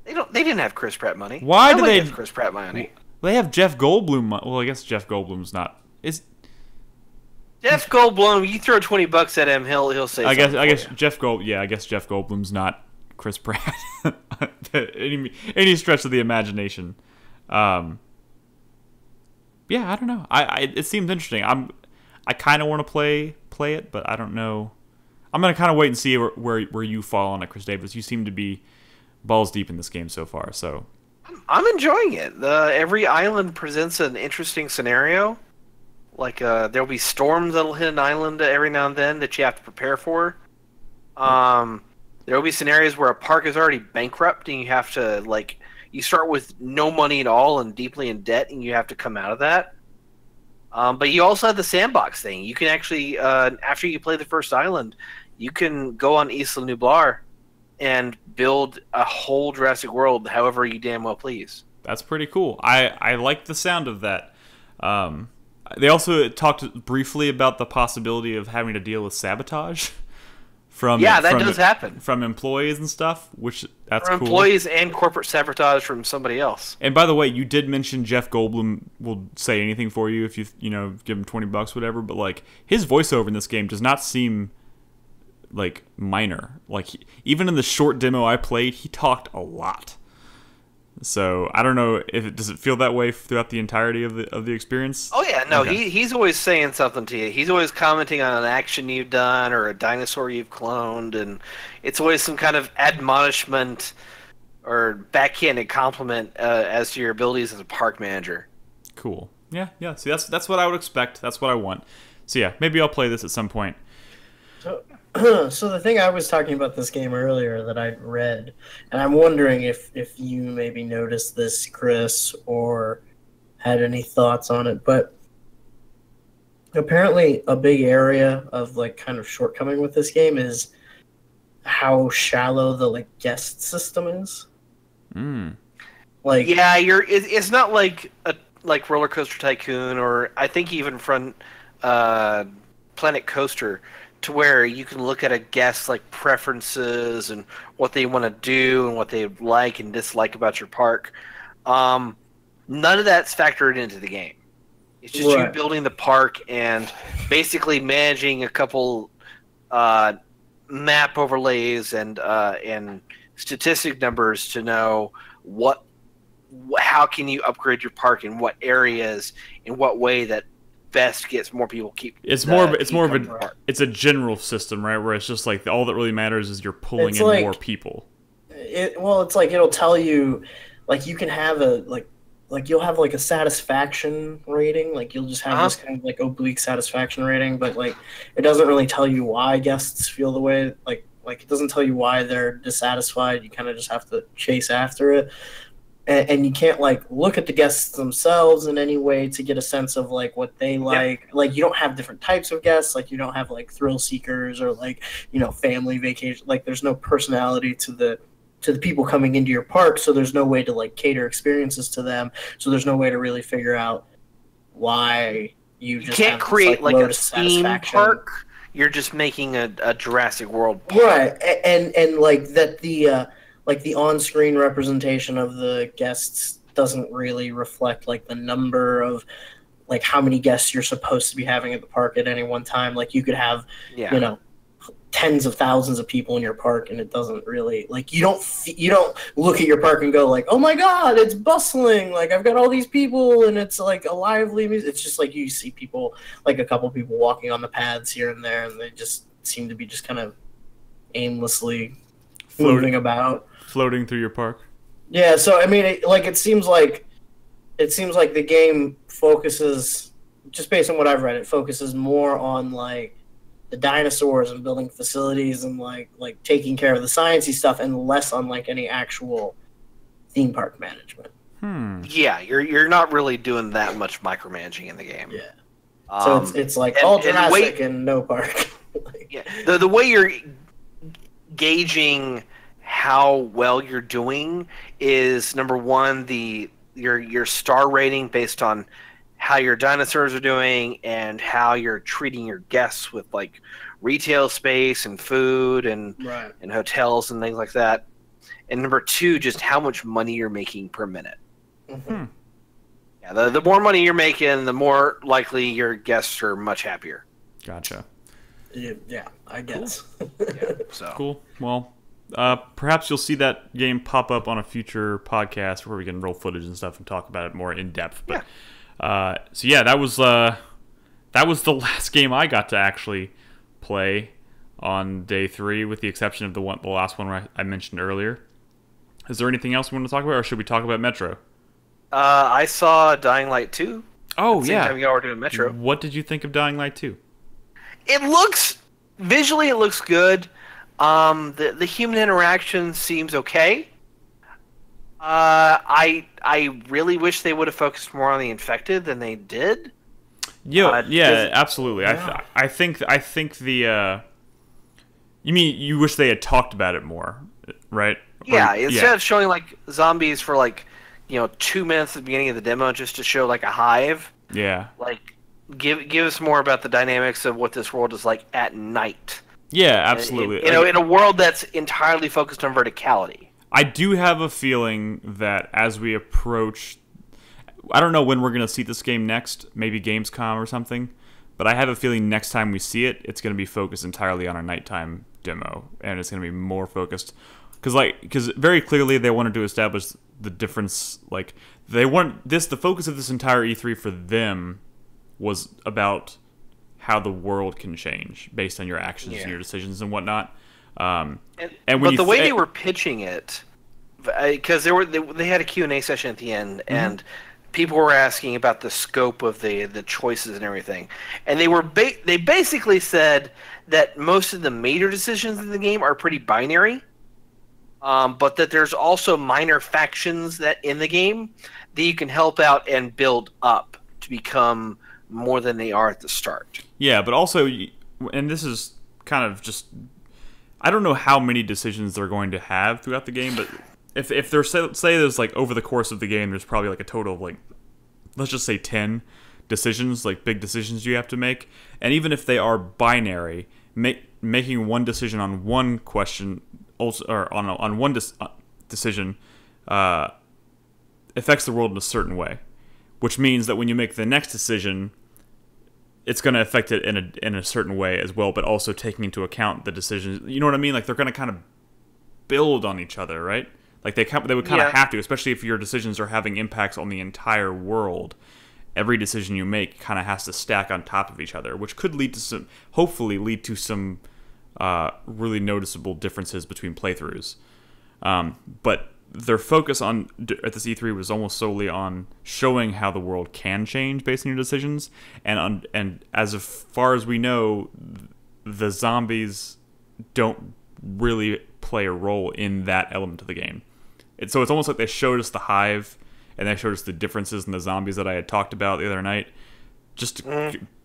They didn't have Chris Pratt money. Why do they have Chris Pratt money? They have Jeff Goldblum. Well, I guess Jeff Goldblum's not. Is Jeff Goldblum? You throw $20 at him, he'll say. I guess Jeff Goldblum's not Chris Pratt. any stretch of the imagination. Yeah, I don't know. It seems interesting. I kind of want to play it, but I don't know. I'm gonna kind of wait and see where you fall on it, Chris Davis. You seem to be balls deep in this game so far, so I'm enjoying it. Every island presents an interesting scenario. Like there'll be storms that'll hit an island every now and then that you have to prepare for. There'll be scenarios where a park is already bankrupt and you have to you start with no money at all and deeply in debt, and you have to come out of that. But you also have the sandbox thing. You can actually, after you play the first island, you can go on Isla Nublar and build a whole Jurassic World however you damn well please. That's pretty cool. I like the sound of that. They also talked briefly about the possibility of having to deal with sabotage does happen from employees and stuff, which that's cool. Employees and corporate sabotage from somebody else. And by the way, you did mention Jeff Goldblum will say anything for you if you give him $20, whatever. But like his voiceover in this game does not seem like minor. Like even in the short demo I played, he talked a lot. So I don't know if does it feel that way throughout the entirety of the experience. Oh yeah, no, okay. He's always saying something to you. He's always commenting on an action you've done or a dinosaur you've cloned, and it's always some kind of admonishment or backhanded compliment as to your abilities as a park manager. Cool. Yeah. See, that's what I would expect. That's what I want. So yeah, maybe I'll play this at some point. So the thing I was talking about this game earlier that I read, and I'm wondering if you maybe noticed this, Chris, or had any thoughts on it, but apparently a big area of kind of shortcoming with this game is how shallow the guest system is. It's not like Roller Coaster Tycoon, or I think even from Planet Coaster. to where you can look at a guest's like preferences and what they want to do and what they like and dislike about your park. None of that's factored into the game. It's just you building the park and basically managing a couple map overlays and statistic numbers to know how can you upgrade your park in what areas, in what way that best gets more people keep. It's more of it's a general system, right? Where it's just like all that really matters is you're pulling in more people. It's like it'll tell you, like you can have like you'll have like a satisfaction rating, like you'll just have this kind of like oblique satisfaction rating, but like it doesn't really tell you why guests feel the way like it doesn't tell you why they're dissatisfied. You kind of just have to chase after it. And you can't like look at the guests themselves in any way to get a sense of like what they like. Yeah. Like you don't have different types of guests. Like you don't have like thrill seekers or like, you know, family vacation. Like there's no personality to the people coming into your park. So there's no way to like cater experiences to them. So there's no way to really figure out why you just can't create like a theme park. You're just making a Jurassic World park. Right. And like that the on-screen representation of the guests doesn't really reflect like the number of like how many guests you're supposed to be having at the park at any one time. Like you could have, you know, tens of thousands of people in your park, and it doesn't really like you don't look at your park and go like, oh my god, it's bustling. Like I've got all these people, and it's like a lively music. It's just like you see people, like a couple people walking on the paths here and there, and they just seem to be just kind of aimlessly moving about. Floating through your park. Yeah, so I mean, it seems like the game focuses, just based on what I've read, it focuses more on like the dinosaurs and building facilities and like taking care of the sciencey stuff, and less on like any actual theme park management. Yeah, you're not really doing that much micromanaging in the game. Yeah. So it's like all Jurassic and no park. Yeah, the way you're gauging how well you're doing is number one, your star rating based on how your dinosaurs are doing and how you're treating your guests with like retail space and food and hotels and things like that. And number two, just how much money you're making per minute. Mm-hmm. Yeah, the more money you're making, the more likely your guests are much happier. Gotcha. Yeah, I guess. Cool. Yeah, so cool. Well, perhaps you'll see that game pop up on a future podcast where we can roll footage and stuff and talk about it more in depth. But so yeah, that was the last game I got to actually play on day 3, with the exception of the last one I mentioned earlier. Is there anything else we want to talk about, or should we talk about Metro? I saw Dying Light 2. Oh, same time y'all were doing Metro. What did you think of Dying Light 2? Visually it looks good. The human interaction seems okay. I really wish they would have focused more on the infected than they did. Yeah, absolutely. Yeah. I think the you mean you wish they had talked about it more, right? Yeah, instead of showing like zombies for like 2 minutes at the beginning of the demo just to show like a hive. Yeah. Like give us more about the dynamics of what this world is like at night. Yeah, absolutely. In a world that's entirely focused on verticality. I do have a feeling that as we approach, I don't know when we're going to see this game next, maybe Gamescom or something, but I have a feeling next time we see it, it's going to be focused entirely on a nighttime demo, and it's going to be more focused, because very clearly they wanted to establish the difference. Like the focus of this entire E3 for them was about how the world can change based on your actions and your decisions and whatnot. But the way they were pitching it, because they had a Q&A session at the end, and people were asking about the scope of the choices and everything, and they basically said that most of the major decisions in the game are pretty binary, but that there's also minor factions that in the game that you can help out and build up to become more than they are at the start. Yeah, but also, and this is kind of just, I don't know how many decisions they're going to have throughout the game, but if there's, say there's like over the course of the game, there's probably like a total of like, let's just say 10 decisions, like big decisions you have to make. And even if they are binary, making one decision on one question, also, or on one decision, affects the world in a certain way, which means that when you make the next decision, it's going to affect it in a certain way as well, but also taking into account the decisions. You know what I mean? Like, they're going to kind of build on each other, right? Like, they would kind of have to, especially if your decisions are having impacts on the entire world. Every decision you make kind of has to stack on top of each other, which could hopefully lead to some really noticeable differences between playthroughs. But their focus at this E3 was almost solely on showing how the world can change based on your decisions, and as far as we know, the zombies don't really play a role in that element of the game. So it's almost like they showed us the hive, and they showed us the differences in the zombies that I had talked about the other night,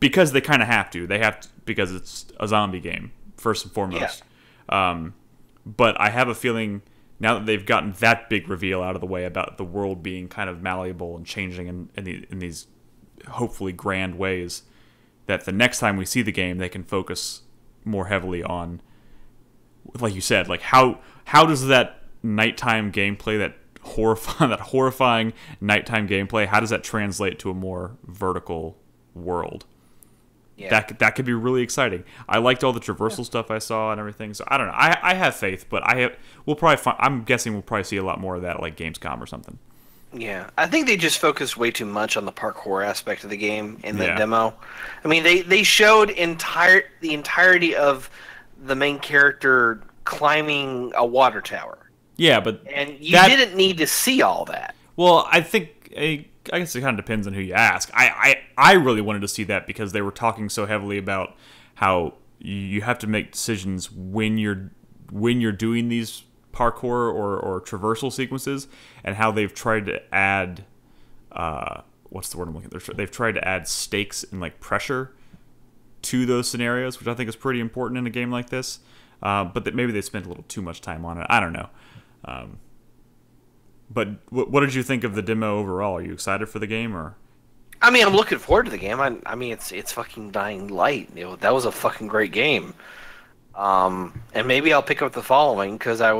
because they kind of have to. They have to, because it's a zombie game first and foremost. Yeah. But I have a feeling, now that they've gotten that big reveal out of the way about the world being kind of malleable and changing in these hopefully grand ways, that the next time we see the game, they can focus more heavily on, like you said, like how does that nighttime gameplay, that horrifying nighttime gameplay, how does that translate to a more vertical world? Yeah. That could be really exciting. I liked all the traversal stuff I saw and everything. So I don't know. I have faith, but I'm guessing we'll probably see a lot more of that at like Gamescom or something. Yeah, I think they just focused way too much on the parkour aspect of the game in the demo. I mean, they showed the entirety of the main character climbing a water tower. Yeah, but and you didn't need to see all that. Well, I think I guess it kind of depends on who you ask. I really wanted to see that because they were talking so heavily about how you have to make decisions when you're doing these parkour or traversal sequences, and how they've tried to add what's the word I'm looking at? They've tried to add stakes and like pressure to those scenarios, which I think is pretty important in a game like this. But that maybe they spent a little too much time on it. I don't know. But what did you think of the demo overall? Are you excited for the game, or? I mean, I'm looking forward to the game. I mean, it's fucking Dying Light. You know, that was a fucking great game. And maybe I'll pick up the following because I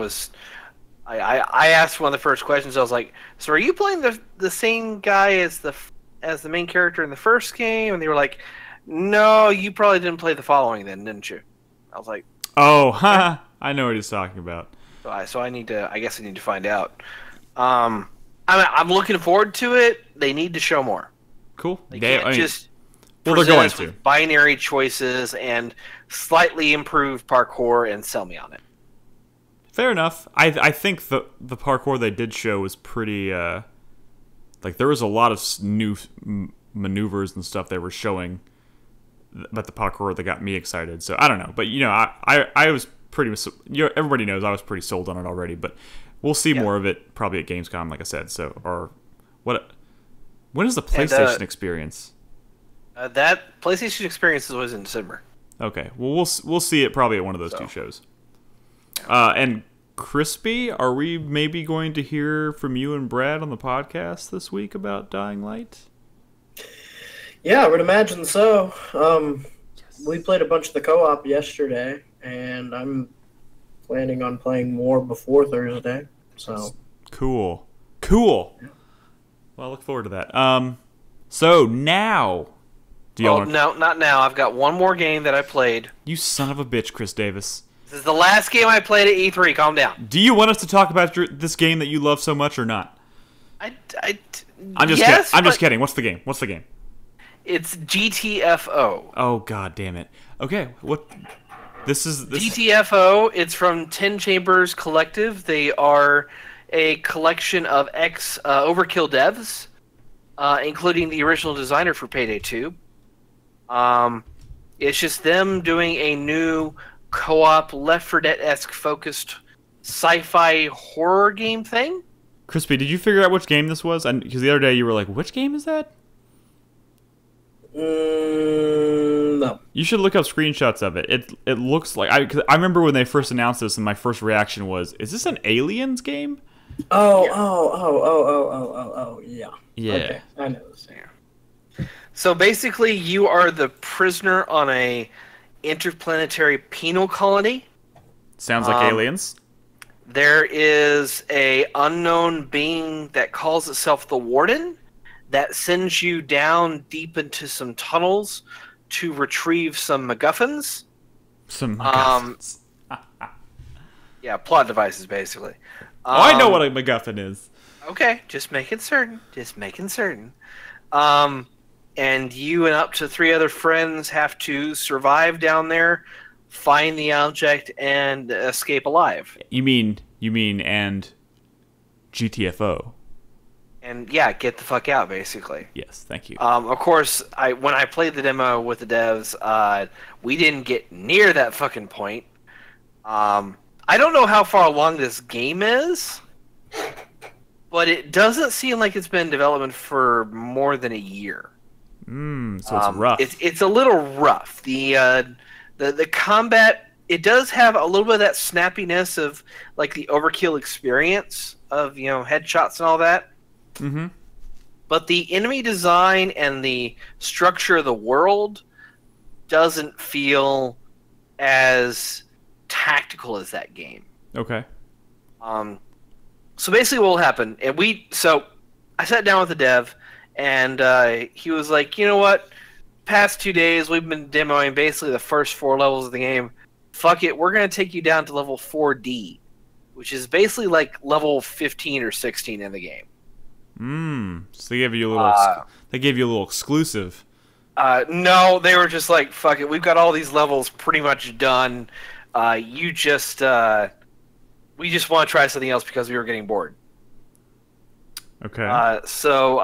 asked one of the first questions. I was like, "So are you playing the same guy as the main character in the first game?" And they were like, "No, you probably didn't play the following then, didn't you?" I was like, "Oh, ha! I know what he's talking about." So I guess I need to find out. I'm looking forward to it. They need to show more. Cool. They can't just they're going to with binary choices and slightly improved parkour and sell me on it. Fair enough. I think the parkour they did show was pretty like there was a lot of new maneuvers and stuff they were showing about the parkour that got me excited. So I don't know, but I was pretty. Everybody knows I was pretty sold on it already, but we'll see more of it probably at Gamescom, like I said. So, or what? When is the PlayStation experience? That PlayStation experience is always in December. Okay, well we'll see it probably at one of those two shows. And Krispy, are we maybe going to hear from you and Brad on the podcast this week about Dying Light? Yeah, I would imagine so. We played a bunch of the co-op yesterday, and I'm planning on playing more before Thursday. So cool. Well, I look forward to that. So now, no, not now. I've got one more game that I played. You son of a bitch, Chris Davis. This is the last game I played at E3. Calm down. Do you want us to talk about this game that you love so much or not? I'm just kidding. What's the game? It's GTFO. Oh god damn it. Okay, what? This GTFO. It's from 10 Chambers Collective. They are a collection of Overkill devs, including the original designer for Payday 2. It's just them doing a new co-op Left 4 Dead-esque focused sci-fi horror game thing. Crispy, did you figure out which game this was? Because the other day you were like, which game is that? No. You should look up screenshots of it. It looks like... I remember when they first announced this, and my first reaction was, is this an Aliens game? Oh, yeah. Yeah. Okay, I know this. So basically, you are the prisoner on a interplanetary penal colony. Sounds like aliens. There is a unknown being that calls itself the Warden that sends you down deep into some tunnels to retrieve some MacGuffins. Some MacGuffins. Yeah, plot devices, basically. I know what a MacGuffin is. Okay, just making certain. Just making certain. And you and up to 3 other friends have to survive down there, find the object, and escape alive. You mean and GTFO? And yeah, get the fuck out, basically. Yes, thank you. Of course, when I played the demo with the devs, we didn't get near that fucking point. I don't know how far along this game is, but it doesn't seem like it's been in development for more than a year. So it's rough. It's a little rough. The combat, it does have a little bit of that snappiness of like the Overkill experience of headshots and all that. Mm-hmm. But the enemy design and the structure of the world doesn't feel as tactical as that game. Okay. So basically what will happen, so I sat down with the dev, and he was like, you know what? Past 2 days, we've been demoing basically the first 4 levels of the game. Fuck it, we're going to take you down to level 4D, which is basically like level 15 or 16 in the game. So they gave you a little. They gave you a little exclusive. No, they were just like, fuck it, we've got all these levels pretty much done. We just want to try something else because we were getting bored. Okay. So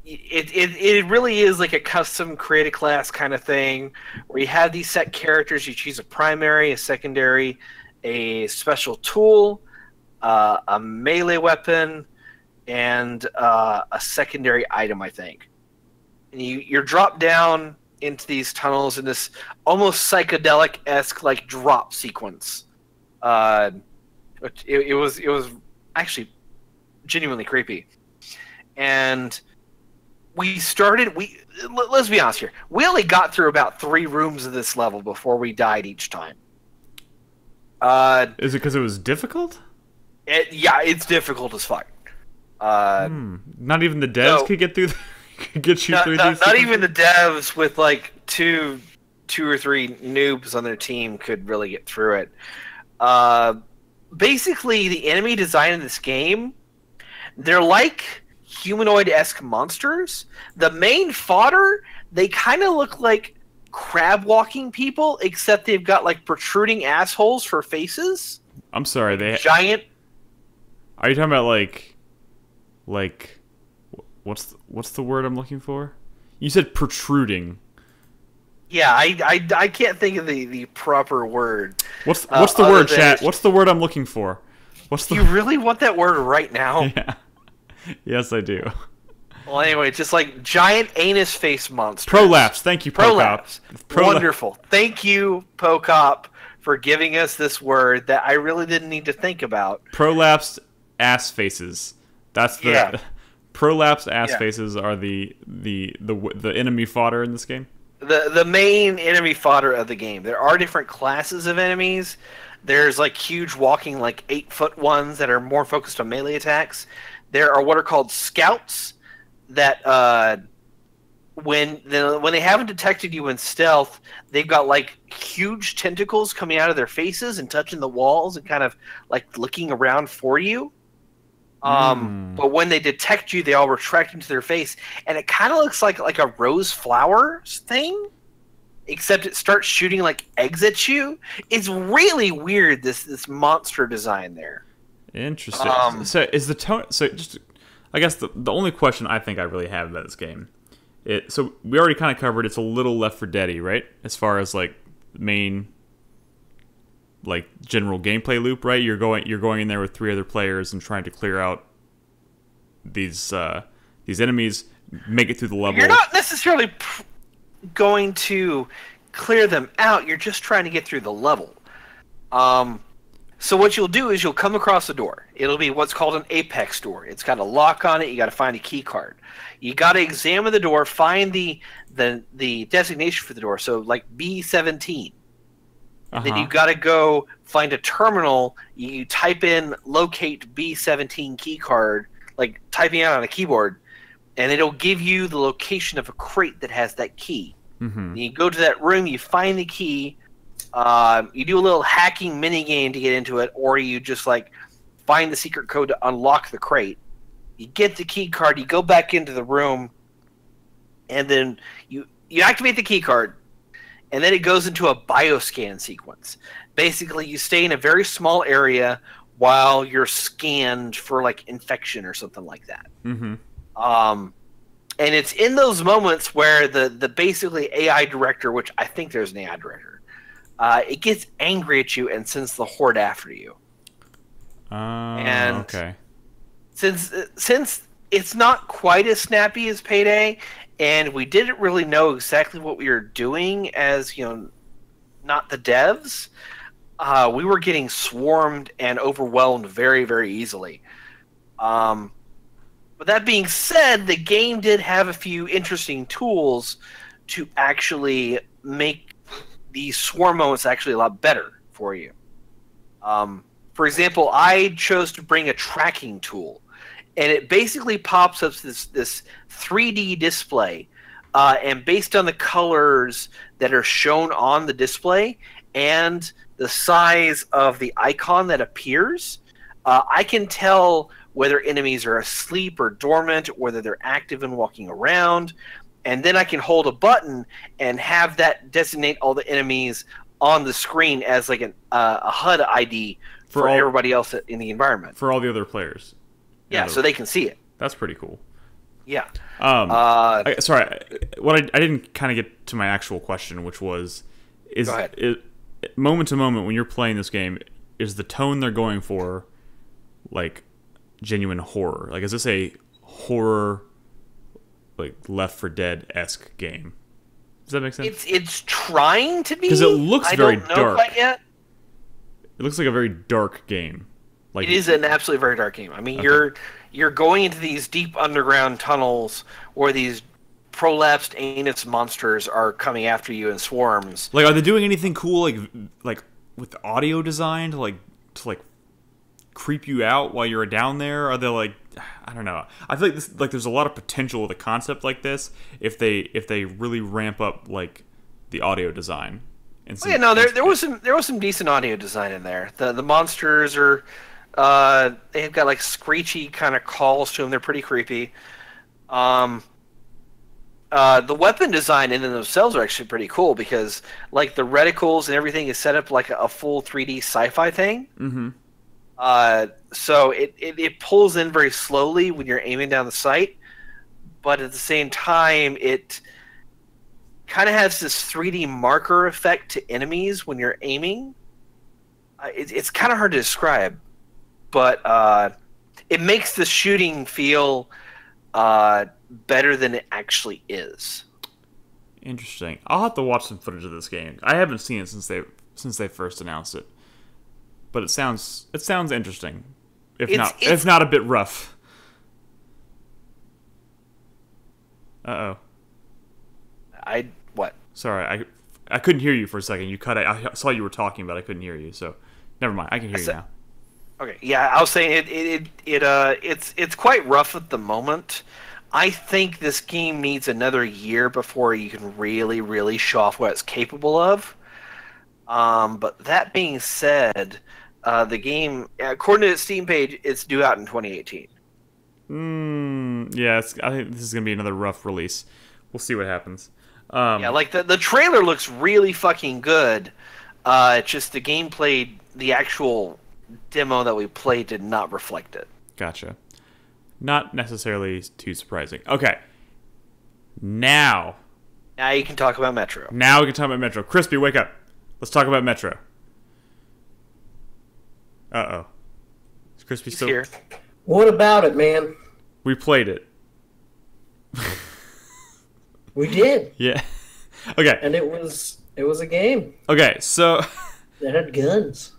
it really is like a custom created class kind of thing, where you have these set characters. You choose a primary, a secondary, a special tool, a melee weapon, and a secondary item, I think. And you're dropped down into these tunnels in this almost psychedelic-esque like drop sequence. It was actually genuinely creepy. And let's be honest here. We only got through about 3 rooms of this level before we died each time. Is it because it was difficult? Yeah, it's difficult as fuck. Not even the devs could get through. Could get you through these. Not even the devs with like two or 3 noobs on their team could really get through it. Basically, the enemy design in this game, they're like humanoid-esque monsters. The main fodder, they kind of look like crab-walking people, except they've got like protruding assholes for faces. I'm sorry, they giant. Are you talking about like what's the word I'm looking for? You said protruding. Yeah, I can't think of the proper word. What's the word, chat? What's the word I'm looking for? Do you really want that word right now? Yeah. Yes, I do. Well, anyway, just like giant anus face monsters. Prolapse. Thank you, Pocop. Wonderful. Thank you, Pocop, for giving us this word that I really didn't need to think about. Prolapsed ass faces. That's the prolapsed ass faces are the enemy fodder in this game. The main enemy fodder of the game. There are different classes of enemies. There's like huge walking like 8-foot ones that are more focused on melee attacks. There are what are called scouts that when they haven't detected you in stealth, they've got like huge tentacles coming out of their faces and touching the walls and kind of like looking around for you. But when they detect you, they all retract into their face, and it kind of looks like a rose flower thing, except it starts shooting like eggs at you. It's really weird, this monster design there. Interesting. So is the tone? So just, I guess the only question I think I really have about this game, so we already kind of covered it's a little Left 4 Dead-y, right? As far as like main, like general gameplay loop, right? You're going in there with 3 other players and trying to clear out these enemies, make it through the level. You're not necessarily going to clear them out. You're just trying to get through the level. So what you'll do is you'll come across a door. It'll be what's called an apex door. It's got a lock on it. You got to find a key card. You got to examine the door, find the designation for the door. So like B17. Then you got to go find a terminal. You type in locate B17 key card, like typing out on a keyboard, and it'll give you the location of a crate that has that key. Mm-hmm. You go to that room, you find the key. You do a little hacking mini game to get into it, or you just like find the secret code to unlock the crate. You get the key card, you go back into the room, and then you activate the key card, and then it goes into a bioscan sequence. Basically, you stay in a very small area while you're scanned for like infection or something like that. Mm-hmm. And it's in those moments where the basically AI director, which I think there's an AI director, it gets angry at you and sends the horde after you. Okay. Since it's not quite as snappy as Payday, and we didn't really know exactly what we were doing as, not the devs, we were getting swarmed and overwhelmed very, very easily. But that being said, the game did have a few interesting tools to actually make these swarm moments actually a lot better for you. For example, I chose to bring a tracking tool, and it basically pops up this 3D display, and based on the colors that are shown on the display and the size of the icon that appears, I can tell whether enemies are asleep or dormant, whether they're active and walking around, and then I can hold a button and have that designate all the enemies on the screen as like a HUD ID for everybody else in the environment. For all the other players. Yeah, so they can see it. That's pretty cool. Yeah. Sorry, I didn't kind of get to my actual question, which was, go ahead. Moment to moment when you're playing this game, is the tone they're going for like genuine horror? Like, is this a horror, like Left 4 Dead-esque game? Does that make sense? It's trying to be, because it looks very dark. I don't know dark. quite yet. It looks like a very dark game. Like, it is an absolutely very dark game. I mean, okay. You're going into these deep underground tunnels where these prolapsed anus monsters are coming after you in swarms. Like, are they doing anything cool, like with the audio design to creep you out while you're down there? Are they like, I don't know. I feel like there's a lot of potential with a concept like this if they really ramp up like the audio design. There was some decent audio design in there. The monsters are they've got like screechy kind of calls to them. They're pretty creepy. The weapon design in and of themselves are actually pretty cool because like the reticles and everything is set up like a full 3D sci-fi thing. Mm-hmm. So it pulls in very slowly when you're aiming down the sight, but at the same time it kind of has this 3D marker effect to enemies when you're aiming. It's kind of hard to describe, but it makes the shooting feel better than it actually is. Interesting. I'll have to watch some footage of this game. I haven't seen it since they first announced it, but it sounds interesting. If not a bit rough. What? Sorry, I couldn't hear you for a second. You cut it. I saw you were talking, but I couldn't hear you. So, never mind. I can hear you now. Okay. Yeah, I was saying it's quite rough at the moment. I think this game needs another year before you can really, really show off what it's capable of. But that being said, the game, according to its Steam page, it's due out in 2018. Yeah, I think this is going to be another rough release. We'll see what happens. Yeah, like the trailer looks really fucking good. Just the gameplay, the actual demo that we played did not reflect it. Gotcha. Not necessarily too surprising. Okay. Now you can talk about Metro. Now we can talk about Metro. Krispy, wake up. Let's talk about Metro. Uh-oh. Is Krispy still here? What about it, man? We played it. We did. Yeah. Okay. And it was a game. Okay, so that had guns.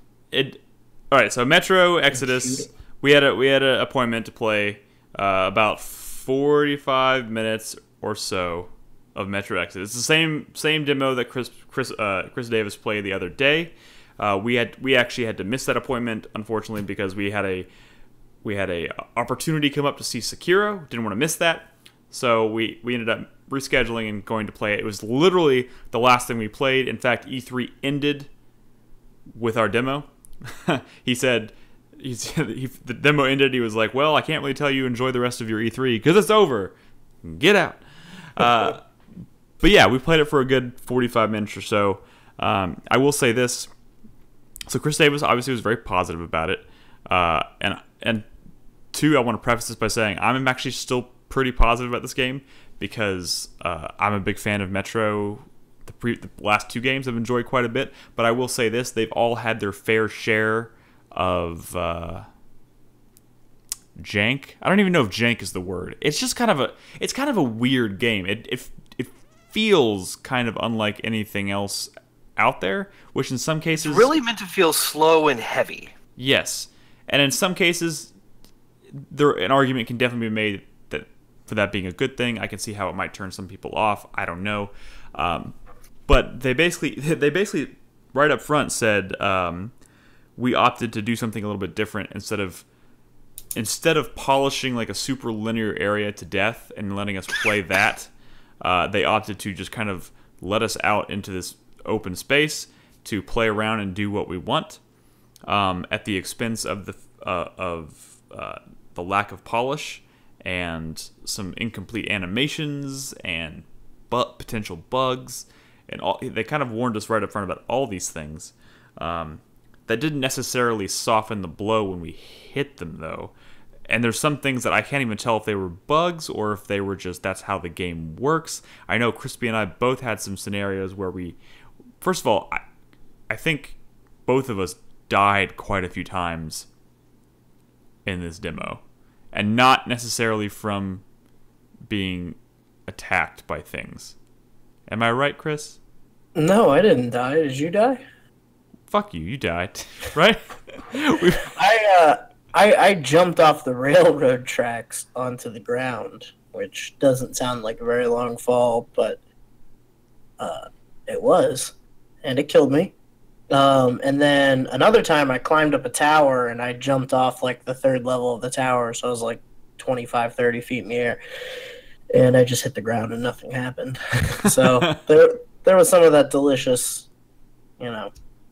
All right, so Metro Exodus, we had an appointment to play about 45 minutes or so of Metro Exodus. It's the same demo that Chris Davis played the other day. We actually had to miss that appointment, unfortunately, because we had a opportunity come up to see Sekiro. Didn't want to miss that, so we ended up rescheduling and going to play it. It was literally the last thing we played. In fact, E3 ended with our demo. He said, the demo ended. He was like, "Well, I can't really tell you enjoy the rest of your E3 because it's over. Get out." But yeah, we played it for a good 45 minutes or so. I will say this. So Chris Davis obviously was very positive about it. And two, I want to preface this by saying I'm actually still pretty positive about this game because I'm a big fan of Metro. The last two games I've enjoyed quite a bit. But I will say this. They've all had their fair share of jank. I don't even know if jank is the word. It's just kind of a weird game. It feels kind of unlike anything else out there, which in some cases... It's really meant to feel slow and heavy. Yes. And in some cases, an argument can definitely be made that for that being a good thing. I can see how it might turn some people off. I don't know. But they basically right up front said we opted to do something a little bit different instead of polishing like a super linear area to death and letting us play that. They opted to just kind of let us out into this open space to play around and do what we want, at the expense of the lack of polish and some incomplete animations and potential bugs, and all. They kind of warned us right up front about all these things. That didn't necessarily soften the blow when we hit them, though. And there's some things that I can't even tell if they were bugs or if they were just that's how the game works. I know Krispy and I both had some scenarios where first of all, I think both of us died quite a few times in this demo. And not necessarily from being attacked by things. Am I right, Chris? No, I didn't die. Did you die? Fuck you died. Right? I jumped off the railroad tracks onto the ground, which doesn't sound like a very long fall, but it was. And it killed me. And then another time I climbed up a tower and I jumped off like the third level of the tower, so I was like 25, 30 feet in the air. And I just hit the ground and nothing happened. So there was some of that delicious,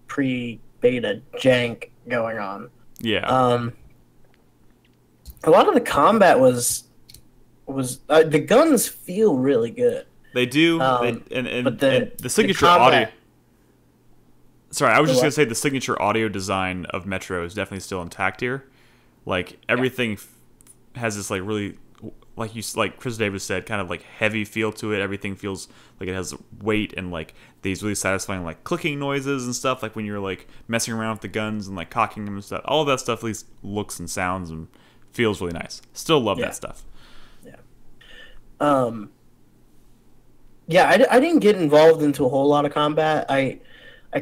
pre-beta jank going on. Yeah. A lot of the combat was the guns feel really good. They do, but the signature audio. Sorry, I was just gonna say the signature audio design of Metro is definitely still intact here. Like everything has this like really, like Chris Davis said, kind of like heavy feel to it. Everything feels like it has weight and like these really satisfying like clicking noises and stuff. Like when you're like messing around with the guns and like cocking them and stuff. All of that stuff at least looks and sounds and feels really nice. Still love that stuff. Yeah. I didn't get involved into a whole lot of combat. I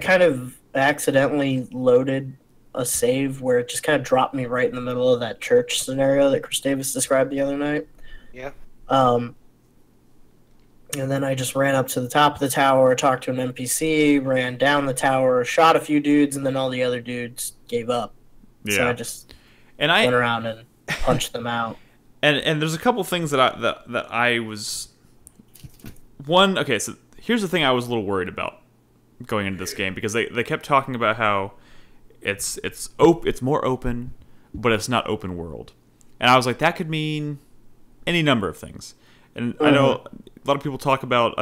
kind of accidentally loaded a save where it just kind of dropped me right in the middle of that church scenario that Chris Davis described the other night. Yeah. And then I just ran up to the top of the tower, talked to an NPC, ran down the tower, shot a few dudes, and then all the other dudes gave up. Yeah. So I just went around and punched them out. And there's a couple things that I was... One, okay, so here's the thing I was a little worried about going into this game, because they kept talking about how it's more open, but it's not open world. And I was like, that could mean any number of things. And I know a lot of people talk about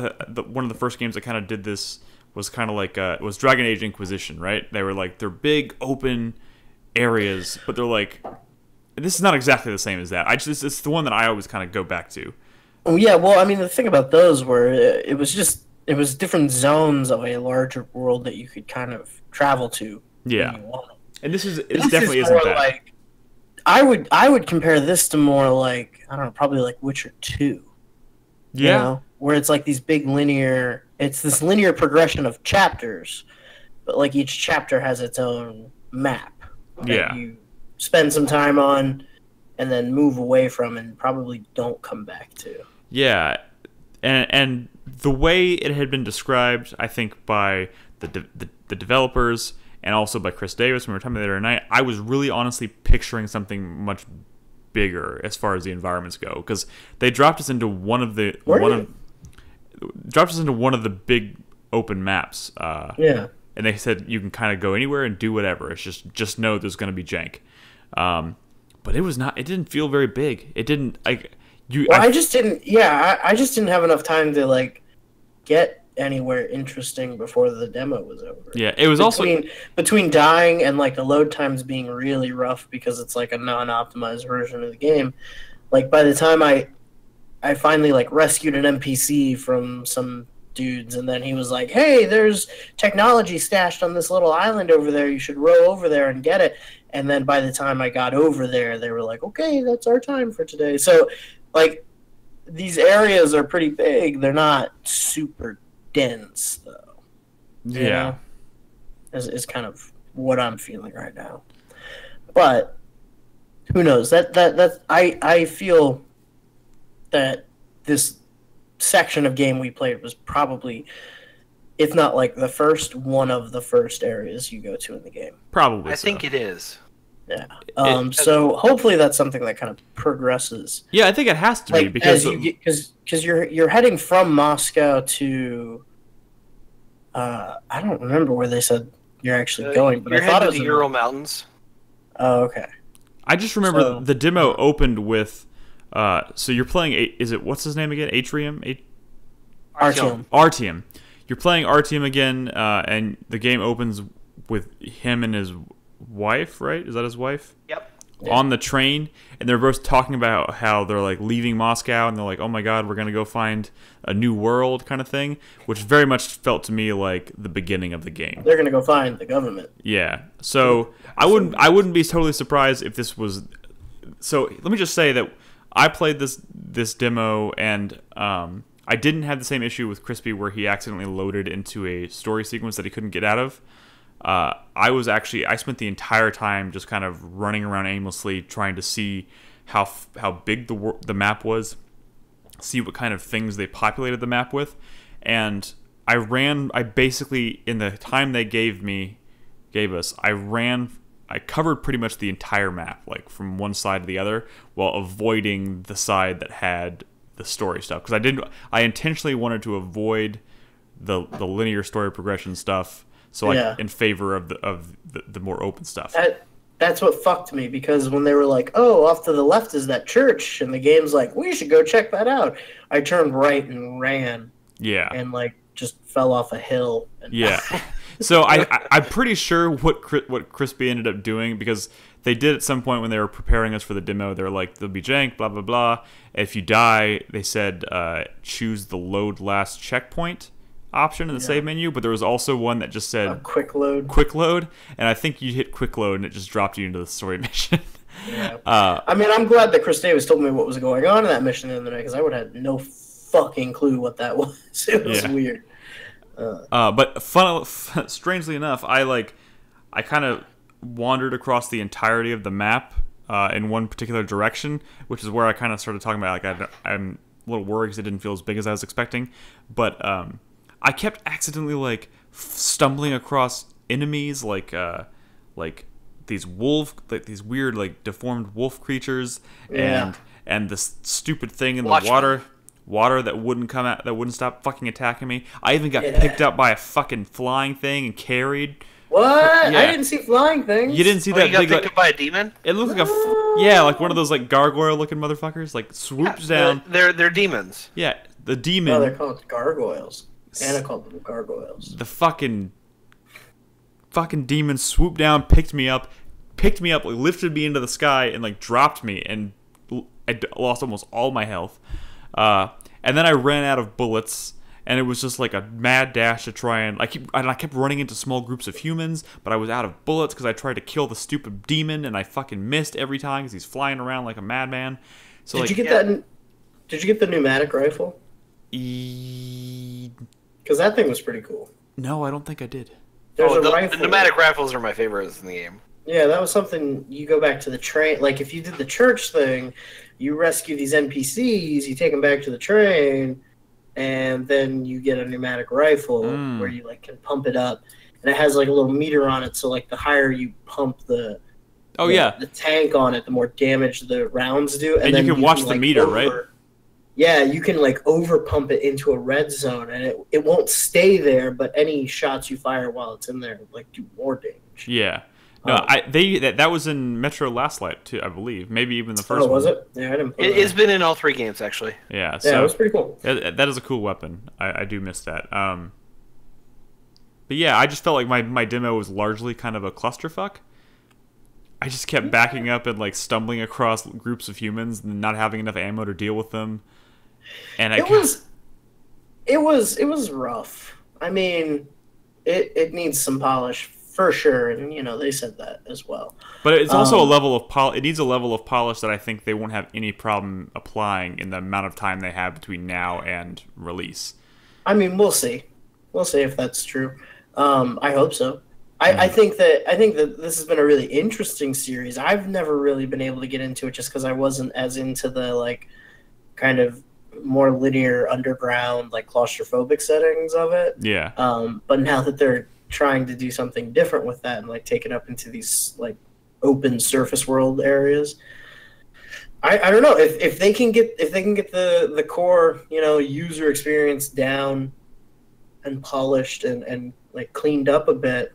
one of the first games that kind of did this was kind of like it was Dragon Age Inquisition, right? They were like, they're big open areas, but they're like, this is not exactly the same as that. It's the one that I always kind of go back to. Oh yeah, well, I mean, the thing about those were it was different zones of a larger world that you could kind of travel to. Yeah, and this definitely isn't that. Like, I would compare this to more like, I don't know, probably like Witcher 2. Yeah, you know, where it's like these big it's this linear progression of chapters, but like each chapter has its own map. that you spend some time on and then move away from and probably don't come back to. Yeah, and the way it had been described, I think, by the developers and also by Chris Davis when we were talking about it the other night, I was really honestly picturing something much bigger as far as the environments go, because they dropped us into one of the big open maps. Yeah. And they said you can kind of go anywhere and do whatever. It's just know there's going to be jank. But it was not. It didn't feel very big. It didn't like you. Well, I just didn't. Yeah, I just didn't have enough time to like get anywhere interesting before the demo was over. Yeah, it was between dying and like the load times being really rough because it's like a non-optimized version of the game. Like by the time I finally like rescued an NPC from some dudes, and then he was like, "Hey, there's technology stashed on this little island over there. You should row over there and get it." And then by the time I got over there, they were like, "Okay, that's our time for today." So, like, these areas are pretty big. They're not super dense, though. Yeah, is kind of what I'm feeling right now. But who knows? I feel that this section of game we played was probably, if not like the first, one of the first areas you go to in the game. Probably. I think it is. Yeah. So hopefully that's something that kind of progresses. Yeah, I think it has to be because you're heading from Moscow to I don't remember where they said you're actually going, but you're I thought it was the Ural Mountains. Oh, okay. I just remember the demo opened with so you're playing is it what's his name again? Artyom. Artyom. You're playing Artyom again, and the game opens with him and his wife, right? Is that his wife? Yep. On the train, and they're both talking about how they're like leaving Moscow, and they're like, "Oh my God, we're gonna go find a new world," kind of thing, which very much felt to me like the beginning of the game. They're gonna go find the government. Yeah. So I wouldn't be totally surprised if this was. So let me just say that I played this demo, and I didn't have the same issue with Krispy where he accidentally loaded into a story sequence that he couldn't get out of. I spent the entire time just kind of running around aimlessly, trying to see how big the map was, see what kind of things they populated the map with, and I basically, in the time they gave us, I covered pretty much the entire map, like from one side to the other, while avoiding the side that had the story stuff, because I intentionally wanted to avoid the linear story progression stuff. So in favor of the more open stuff. That's what fucked me, because when they were like, "Oh, off to the left is that church," and the game's like, "We should go check that out," I turned right and ran. Yeah. And like just fell off a hill. Yeah. So I'm pretty sure what Krispy ended up doing, because they did at some point when they were preparing us for the demo, they were like, "There'll be jank, blah blah blah. If you die," they said, "choose the load last checkpoint option in the save menu," but there was also one that just said quick load, and I think you hit quick load and it just dropped you into the story mission. Yeah. I mean, I'm glad that Chris Davis told me what was going on in that mission the other night, because I would have had no fucking clue what that was. It was weird. But strangely enough, I kind of wandered across the entirety of the map in one particular direction, which is where I kind of started talking about I'm a little worried because it didn't feel as big as I was expecting, but I kept accidentally stumbling across enemies like these weird deformed wolf creatures, and this stupid thing in the water that wouldn't come out, that wouldn't stop fucking attacking me. I even got picked up by a fucking flying thing and carried. What? Yeah. I didn't see flying things. You didn't see that? You got picked up by a demon? It looked like like one of those gargoyle looking motherfuckers, swoops down. They're demons. Yeah, the demon. No, they're called gargoyles. Anna called them gargoyles. The fucking demon swooped down, picked me up, lifted me into the sky, and dropped me, and I lost almost all my health. And then I ran out of bullets, and it was just like a mad dash to try and I kept running into small groups of humans, but I was out of bullets because I tried to kill the stupid demon, and I fucking missed every time because he's flying around like a madman. So did you get that? Did you get the pneumatic rifle? Because that thing was pretty cool. No, I don't think I did. The pneumatic rifles are my favorites in the game. Yeah, that was something. You go back to the train. Like if you did the church thing, you rescue these NPCs, you take them back to the train, and then you get a pneumatic rifle where you like can pump it up, and it has like a little meter on it. So like the higher you pump the tank on it, the more damage the rounds do. And then you can watch the meter, right? Yeah, you can like over pump it into a red zone, and it won't stay there. But any shots you fire while it's in there like do more damage. Yeah. No, that was in Metro Last Light too, I believe. Maybe even the first one. Oh, was it? Yeah, I didn't. It's been in all 3 games actually. Yeah, so yeah, it was pretty cool. That is a cool weapon. I do miss that. But yeah, I just felt like my demo was largely kind of a clusterfuck. I just kept backing up and like stumbling across groups of humans and not having enough ammo to deal with them. And it was rough. I mean, it needs some polish. For sure, and they said that as well. But it's also a level of it needs a level of polish that I think they won't have any problem applying in the amount of time they have between now and release. I mean, we'll see. We'll see if that's true. I hope so. I think that this has been a really interesting series. I've never really been able to get into it just because I wasn't as into the like kind of more linear underground like claustrophobic settings of it. Yeah. But now that they're trying to do something different with that and like take it up into these like open surface world areas. I don't know if they can get the core user experience down and polished and like cleaned up a bit.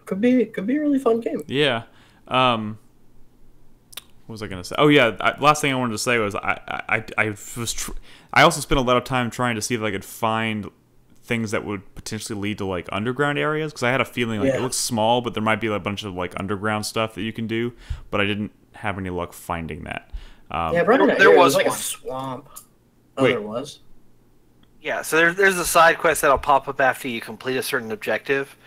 Could be a really fun game. Yeah. What was I gonna say? Oh yeah, last thing I wanted to say was I also spent a lot of time trying to see if I could find things that would potentially lead to like underground areas, because I had a feeling like it looks small, but there might be like, a bunch of like underground stuff that you can do, but I didn't have any luck finding that. There was like a swamp. Oh, there was. Yeah, so there's a side quest that'll pop up after you complete a certain objective,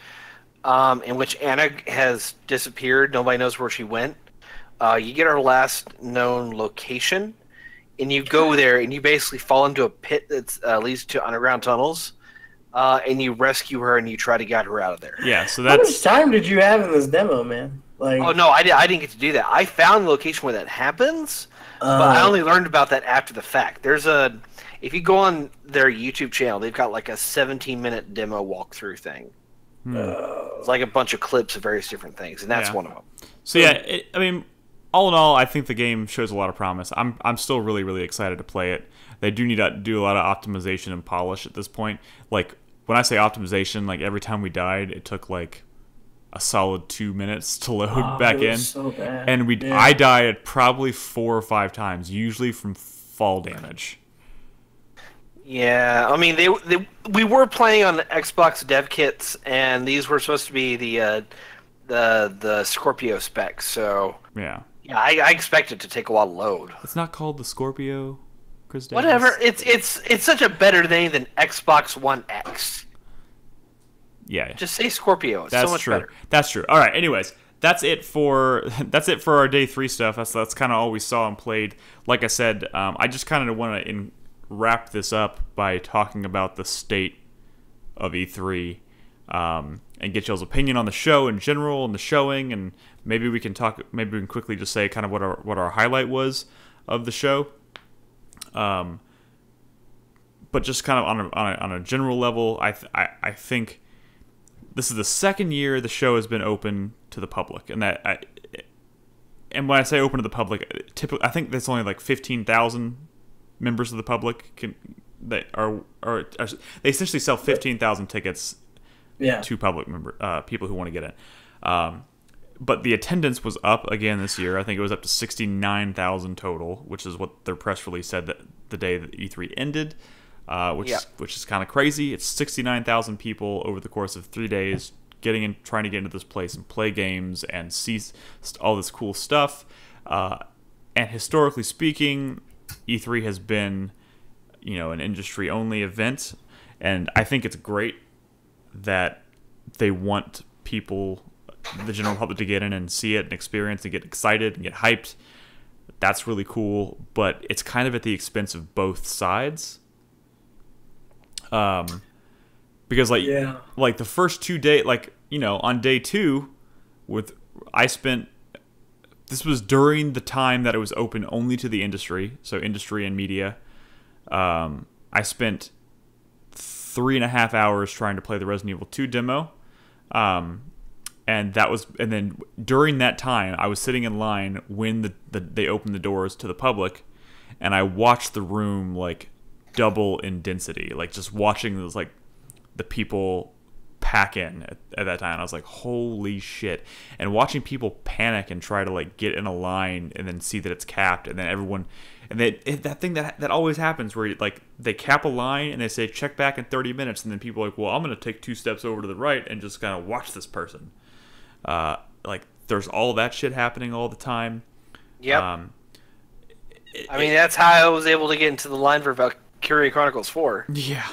in which Anna has disappeared. Nobody knows where she went. You get her last known location, and you go there, and you basically fall into a pit that leads to underground tunnels. And you rescue her and you try to get her out of there. Yeah, so how much time did you have in this demo, man? Like, oh no, I didn't get to do that. I found the location where that happens, but I only learned about that after the fact. If you go on their YouTube channel, they've got like a 17-minute demo walkthrough thing. It's like a bunch of clips of various different things, and that's one of them. So yeah, I mean, all in all, I think the game shows a lot of promise. I'm still really, really excited to play it. They do need to do a lot of optimization and polish at this point. Like, when I say optimization, like every time we died, it took like a solid 2 minutes to load back in. So bad. And I died probably 4 or 5 times, usually from fall damage. Yeah, I mean, we were playing on the Xbox dev kits, and these were supposed to be the Scorpio specs. So yeah, I expect it to take a while to load. It's not called the Scorpio. Chris Davis. Whatever. It's such a better name than Xbox One X. Yeah. Just say Scorpio. It's so much better. That's true. All right. Anyways, that's it for our day 3 stuff. That's kind of all we saw and played. Like I said, I just kind of want to wrap this up by talking about the state of E3, and get y'all's opinion on the show in general and the showing, and maybe we can quickly just say kind of what our highlight was of the show. But just kind of on a general level, I think this is the second year the show has been open to the public, and and when I say open to the public, typically I think there's only like 15,000 members of the public they essentially sell 15,000 tickets to public people who want to get in. But the attendance was up again this year. I think it was up to 69,000 total, which is what their press release said that the day that E3 ended, which is kind of crazy. It's 69,000 people over the course of 3 days trying to get into this place and play games and see all this cool stuff. And historically speaking, E3 has been, an industry-only event, and I think it's great that they want people, the general public, to get in and see it and experience and get excited and get hyped. That's really cool, but it's kind of at the expense of both sides. Because like the first 2 days, on day 2, I spent. This was during the time that it was open only to the industry, so industry and media. I spent 3.5 hours trying to play the Resident Evil 2 demo, and then during that time, I was sitting in line when they opened the doors to the public, and I watched the room like double in density, like just watching those like the people pack in at that time. I was like, holy shit. And watching people panic and try to like get in a line and then see that it's capped, and then everyone, and that thing that always happens where like they cap a line and they say check back in 30 minutes, and then people are like, well, I'm gonna take 2 steps over to the right and just kind of watch this person. Like there's all that shit happening all the time. Yep. I mean, that's how I was able to get into the line for Valkyria Chronicles 4. Yeah.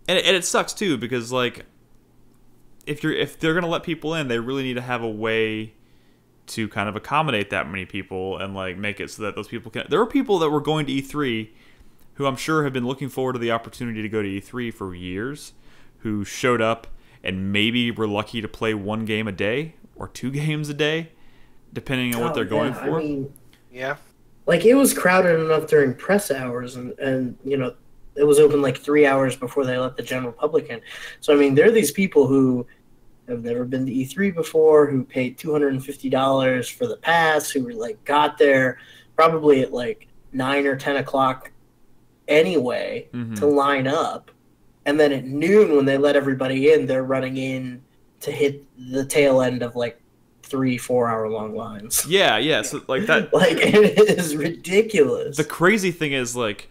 And it sucks too, because like if they're gonna let people in, they really need to have a way to kind of accommodate that many people and like make it so that those people can. There were people that were going to E3 who I'm sure have been looking forward to the opportunity to go to E3 for years, who showed up and maybe were lucky to play 1 game a day or 2 games a day, depending on what they're going for. I mean, yeah. Like it was crowded enough during press hours, and you know, it was open like 3 hours before they let the general public in. So, I mean, there are these people who have never been to E3 before, who paid $250 for the pass, who were like got there probably at like 9 or 10 o'clock anyway to line up. And then at noon, when they let everybody in, they're running in to hit the tail end of like 3-4 hour long lines. Yeah. So like that, like it is ridiculous. The crazy thing is like,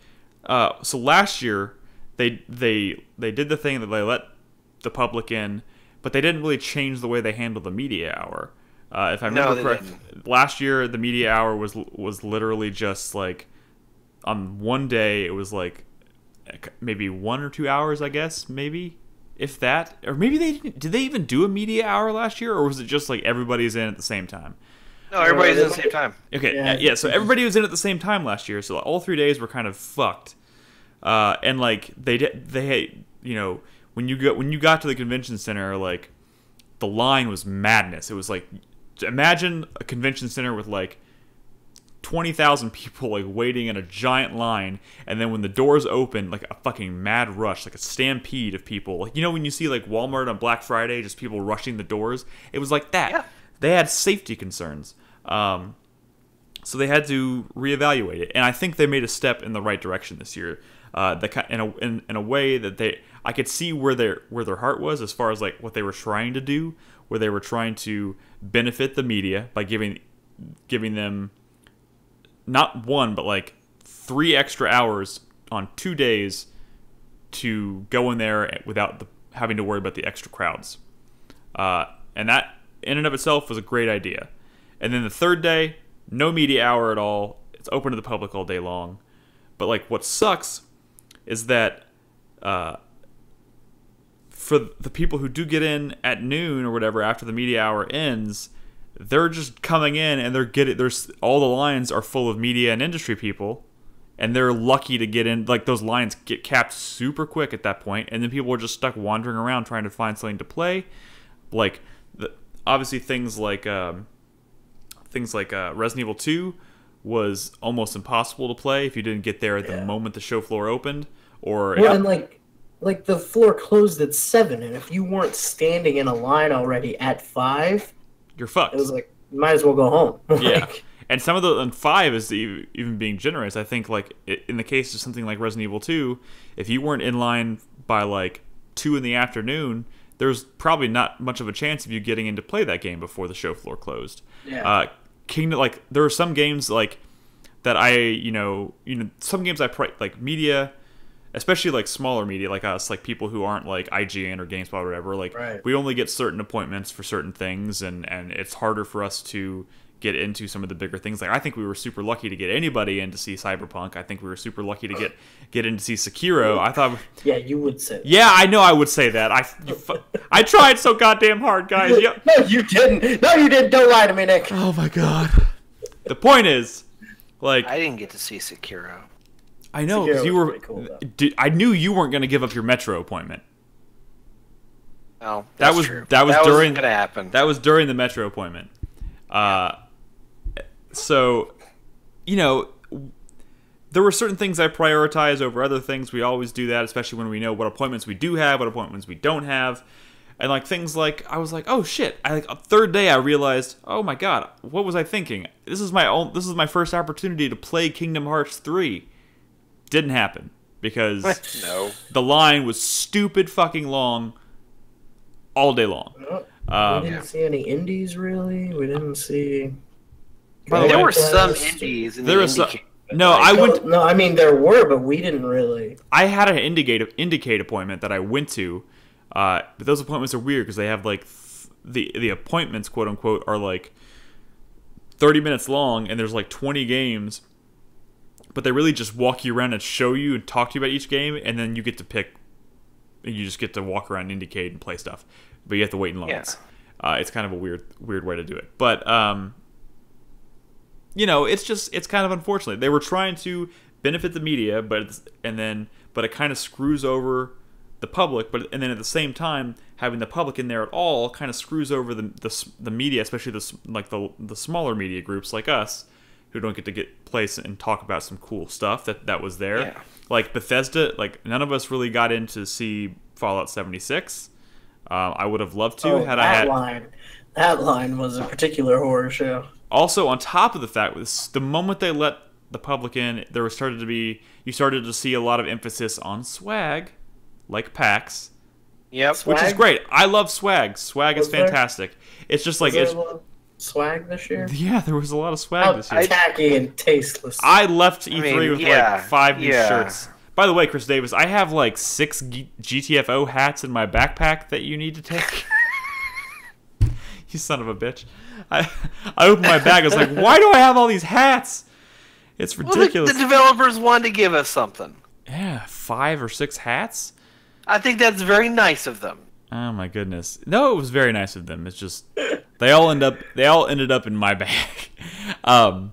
so last year they did the thing that they let the public in, but they didn't really change the way they handled the media hour. If I remember correct, last year the media hour was literally just like on one day it was like maybe 1 or 2 hours, I guess, maybe, if that, or maybe did they even do a media hour last year, or was it just like everybody's in at the same time? No, everybody's in at the same time. Okay, yeah. So everybody was in at the same time last year. So all 3 days were kind of fucked. And like they you know, when you got to the convention center, like the line was madness. It was like, imagine a convention center with like 20,000 people like waiting in a giant line, and then when the doors open, like a fucking mad rush, like a stampede of people. Like, you know, when you see like Walmart on Black Friday, just people rushing the doors. It was like that. Yeah. They had safety concerns. So they had to reevaluate it, and I think they made a step in the right direction this year. In a way that I could see where their heart was, as far as like what they were trying to do, where they were trying to benefit the media by giving them not 1 but like 3 extra hours on 2 days to go in there without having to worry about the extra crowds, and that in and of itself was a great idea. And then the 3rd day, no media hour at all. It's open to the public all day long. But like, what sucks is that for the people who do get in at noon or whatever after the media hour ends, they're just coming in and there's all the lines are full of media and industry people, and they're lucky to get in. Like, those lines get capped super quick at that point, and then people are just stuck wandering around trying to find something to play. Like, obviously things like Resident Evil 2 was almost impossible to play if you didn't get there at the moment the show floor opened. And like the floor closed at 7, and if you weren't standing in a line already at 5, you're fucked. It was like, you might as well go home. Yeah. And some of the, and 5 is even being generous. I think, like, in the case of something like Resident Evil 2, if you weren't in line by like 2 in the afternoon, there's probably not much of a chance of you getting in to play that game before the show floor closed. Yeah. Kingdom, like, there are some games like that some games I play, like media, especially like smaller media like us, like people who aren't like IGN or GameSpot or whatever, like we only get certain appointments for certain things, and it's harder for us to get into some of the bigger things. Like, I think we were super lucky to get anybody in to see Cyberpunk. I think we were super lucky to get in to see Sekiro. I thought, yeah, you would say that. Yeah, I know I would say that. I tried so goddamn hard, guys. Yeah. No, you didn't. No, you didn't. Don't lie to me, Nick. Oh my god. The point is, like, I didn't get to see Sekiro. I know, because you were. Cool, I knew you weren't going to give up your Metro appointment. Well, that was true. that was that during gonna happen. That was during the Metro appointment. So, you know, there were certain things I prioritize over other things. We always do that, especially when we know what appointments we do have, what appointments we don't have. And like things like, I was like, oh shit! A third day I realized, oh my god, what was I thinking? This is my first opportunity to play Kingdom Hearts 3. Didn't happen because No. the line was stupid fucking long, all day long. We didn't see any indies really. We didn't see. By the There way, were some indies in there the was indie some. game. No, I went. No, I mean there were, but we didn't really. I had an Indicate appointment that I went to, but those appointments are weird because they have like the appointments, quote unquote, are like 30 minutes long, and there's like 20 games, but they really just walk you around and show you and talk to you about each game, and then you get to pick. You just get to walk around, Indicate, and play stuff, but you have to wait in lines. Yeah. It's kind of a weird way to do it, but you know, it's kind of unfortunate. They were trying to benefit the media, but it kind of screws over the public. And then at the same time, having the public in there at all kind of screws over the media, especially the smaller media groups like us, who don't get to get place and talk about some cool stuff that was there. Yeah. Like Bethesda, like none of us really got in to see Fallout 76. I would have loved to had I had. That line was a particular horror show. Also, on top of the fact, the moment they let the public in, you started to see a lot of emphasis on swag, like PAX. Yep. Which is great. I love swag. Swag is there? fantastic. It's just like Was there a lot of swag this year? Yeah, there was a lot of swag How this year. tacky and tasteless. I left E3 with like 5 new yeah. shirts. By the way, Chris Davis, I have like 6 GTFO hats in my backpack that you need to take. You son of a bitch. I opened my bag. I was like, why do I have all these hats? It's ridiculous. Well, the developers wanted to give us something. Yeah, 5 or 6 hats? I think that's very nice of them. Oh my goodness. No, it was very nice of them. It's just they all ended up in my bag. So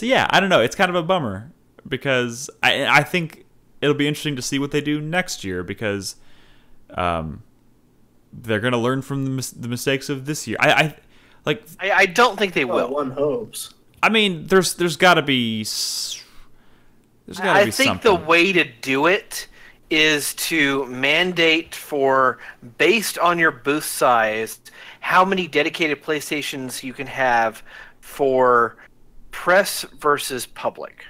yeah, I don't know. It's kind of a bummer because I think it'll be interesting to see what they do next year because they're going to learn from the mistakes of this year. I don't think they will. One hopes. I mean, there's got to be. I think something. the way to do it is to mandate based on your booth size, how many dedicated PlayStations you can have for press versus public.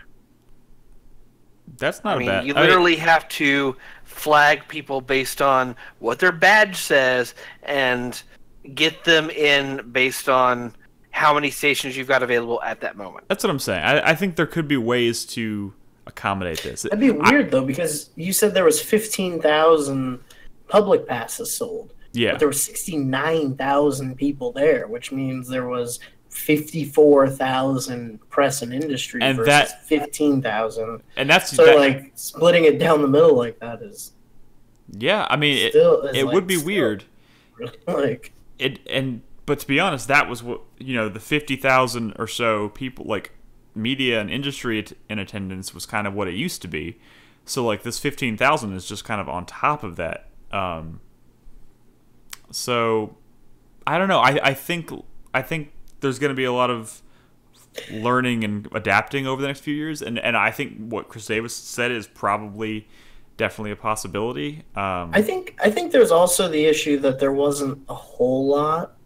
That's not bad. You literally have to flag people based on what their badge says and get them in based on how many stations you've got available at that moment. That's what I'm saying. I think there could be ways to accommodate this. That'd be weird though, because you said there was 15,000 public passes sold. Yeah. But there were 69,000 people there, which means there was 54,000 press and industry and versus 15,000. And that's so like splitting it down the middle like that is. Yeah, I mean it would be weird. Like but to be honest, that was what the 50,000 or so people like media and industry in attendance was kind of what it used to be. So like this 15,000 is just kind of on top of that. So I don't know. I think there's going to be a lot of learning and adapting over the next few years, and I think what Chris Davis said is probably definitely a possibility. I think there's also the issue that there wasn't a whole lot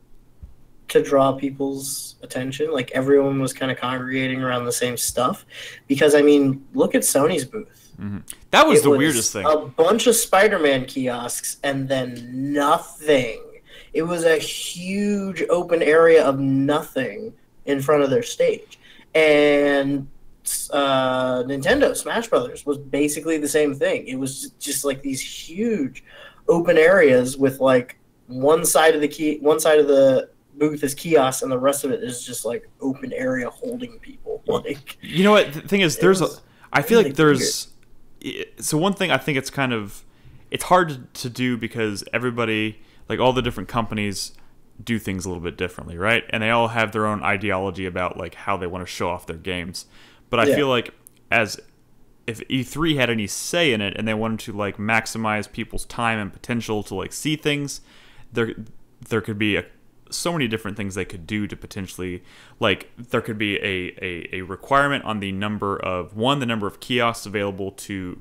to draw people's attention. Like everyone was kind of congregating around the same stuff, because I mean, look at Sony's booth. Mm-hmm. That was the weirdest thing. A bunch of Spider-Man kiosks and then nothing. It was a huge open area of nothing in front of their stage. And Nintendo Smash Brothers was basically the same thing. It was just like these huge open areas with like one side of the booth is kiosks and the rest of it is just like open area holding people. Like, you know what the thing is, I feel like there's weird. So one thing I think it's hard to do because everybody, like all the different companies, do things a little bit differently, right? And they all have their own ideology about like how they want to show off their games. But I feel like as if E3 had any say in it and they wanted to like maximize people's time and potential to like see things, there could be so many different things they could do to potentially, like, there could be a requirement on the number of kiosks available to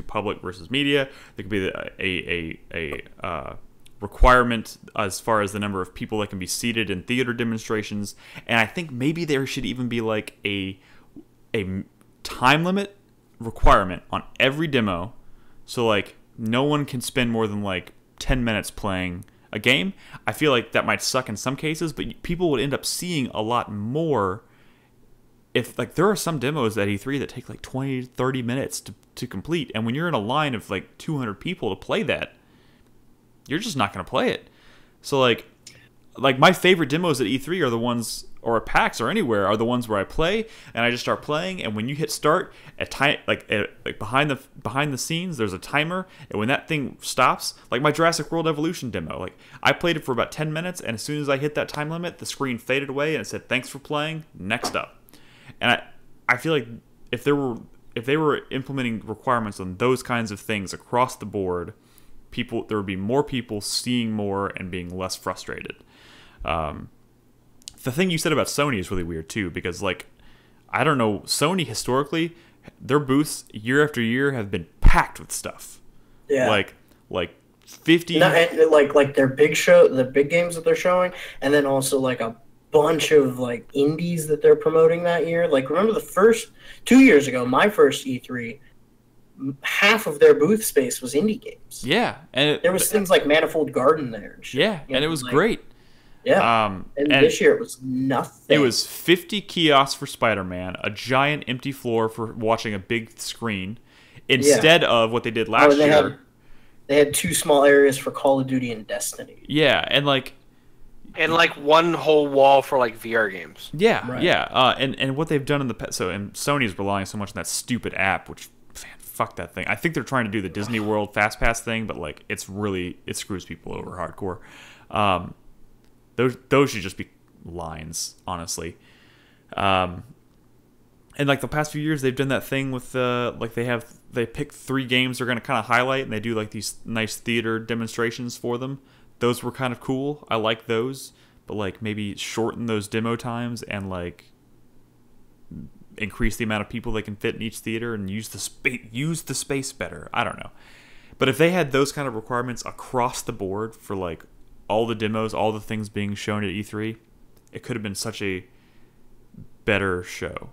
public versus media. There could be a requirement as far as the number of people that can be seated in theater demonstrations, and I think maybe there should even be like a time limit requirement on every demo, so like no one can spend more than like 10 minutes playing a game. I feel like that might suck in some cases, but people would end up seeing a lot more if, like, there are some demos at E3 that take like 20 to 30 minutes to complete, and when you're in a line of like 200 people to play that, you're just not going to play it. So like my favorite demos at E3 are the ones, or at PAX or anywhere, are the ones where I play and I just start playing, and when you hit start, behind the scenes there's a timer, and when that thing stops, like my Jurassic World Evolution demo, like I played it for about 10 minutes, and as soon as I hit that time limit, the screen faded away and it said thanks for playing, next up. And I feel like if they were implementing requirements on those kinds of things across the board, there would be more people seeing more and being less frustrated. The thing you said about Sony is really weird too, because like, I don't know, Sony historically, their booths year after year have been packed with stuff. Yeah. Like 50. Like their big show, the big games that they're showing, and then also like a bunch of like indies that they're promoting that year. Like, remember the first 2 years ago, my first E3, half of their booth space was indie games. Yeah, and there was things like Manifold Garden there. And shit, yeah, and it was great. Yeah, and this year it was nothing. It was 50 kiosks for Spider-Man, a giant empty floor for watching a big screen, instead of what they did last year. They had 2 small areas for Call of Duty and Destiny. Yeah, and like one whole wall for like VR games. Yeah, right. Yeah, and what they've done in the past, and Sony's relying so much on that stupid app, which, man, fuck that thing. I think they're trying to do the Disney World Fast Pass thing, but like it screws people over hardcore. Those should just be lines, honestly. And like the past few years, they've done that thing with they pick 3 games they're going to kind of highlight, and they do like these nice theater demonstrations for them. Those were kind of cool. I like those, but like maybe shorten those demo times and like increase the amount of people they can fit in each theater and use the space better. I don't know, but if they had those kind of requirements across the board for like all the demos, all the things being shown at E3, it could have been such a better show.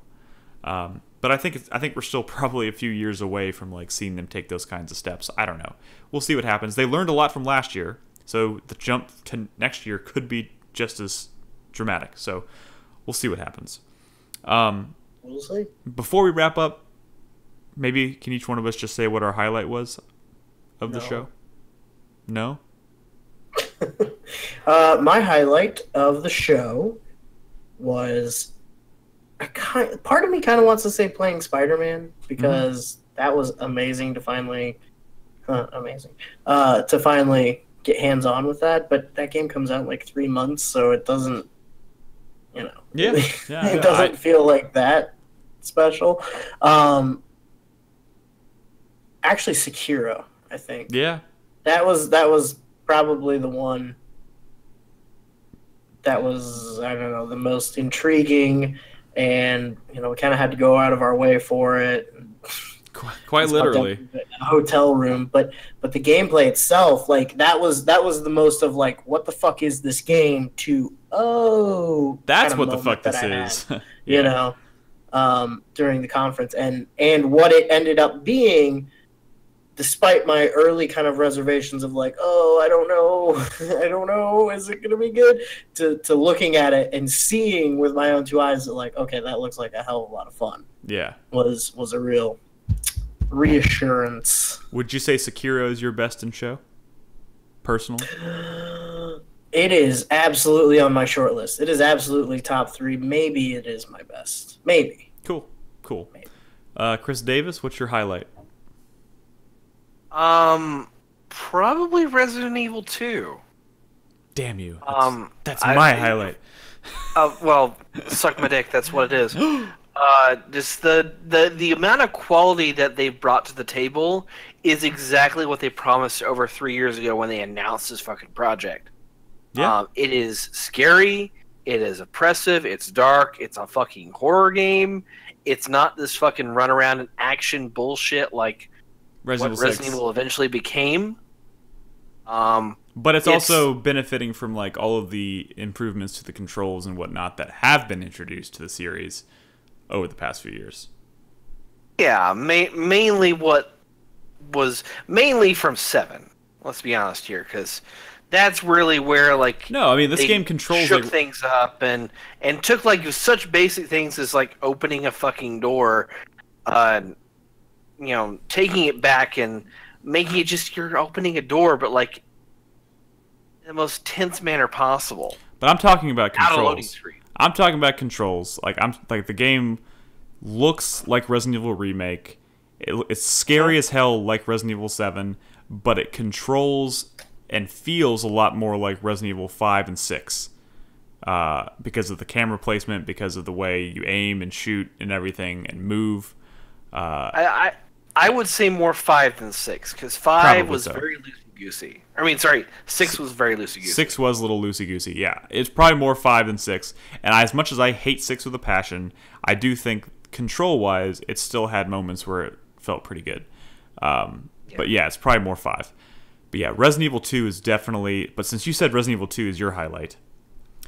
But I think we're still probably a few years away from like seeing them take those kinds of steps. I don't know. We'll see what happens. They learned a lot from last year, so the jump to next year could be just as dramatic. So we'll see what happens. We'll see. Before we wrap up, maybe can each one of us just say what our highlight was of the show? No? My highlight of the show was part of me kind of wants to say playing Spider-Man, because that was amazing to finally get hands-on with that. But that game comes out in like 3 months, so it doesn't, it doesn't feel like that special. Actually, Sekiro, I think. Yeah. That was probably the one that was, I don't know, the most intriguing, and we kind of had to go out of our way for it. Quite literally. A hotel room, but the gameplay itself, like that was the most of like, what the fuck is this game, to that's what the fuck this is. During the conference, and what it ended up being. Despite my early kind of reservations of like, I don't know, is it going to be good? To looking at it and seeing with my own 2 eyes that like, okay, that looks like a hell of a lot of fun. Yeah. Was a real reassurance. Would you say Sekiro is your best in show? Personally? It is absolutely on my short list. It is absolutely top 3. Maybe it is my best. Maybe. Cool. Maybe. Chris Davis, what's your highlight? Probably Resident Evil 2. Damn you. That's my highlight. Well, suck my dick, that's what it is. Just the amount of quality that they've brought to the table is exactly what they promised over 3 years ago when they announced this fucking project. Yeah. It is scary. It is oppressive. It's dark. It's a fucking horror game. It's not this fucking run around and action bullshit like Resident what Resident Evil eventually became. But it's also benefiting from like all of the improvements to the controls and whatnot that have been introduced to the series over the past few years. Yeah, mainly what was mainly from 7. Let's be honest here, because that's really where like no, I mean this game controls shook like things up and took like such basic things as like opening a fucking door, taking it back and making it just you're opening a door, but like in the most tense manner possible. But I'm talking about Out of loading controls. screen. I'm talking about controls. Like the game looks like Resident Evil Remake. It's scary as hell like Resident Evil 7, but it controls and feels a lot more like Resident Evil 5 and 6 because of the camera placement, because of the way you aim and shoot and everything and move. I would say more 5 than 6 because 5 was very loosey-goosey. I mean, sorry, 6 was very loosey-goosey. 6 was a little loosey-goosey, yeah. It's probably more 5 than 6. And as much as I hate 6 with a passion, I do think control-wise, it still had moments where it felt pretty good. But yeah, it's probably more 5. But yeah, Resident Evil 2 is definitely... But since you said Resident Evil 2 is your highlight,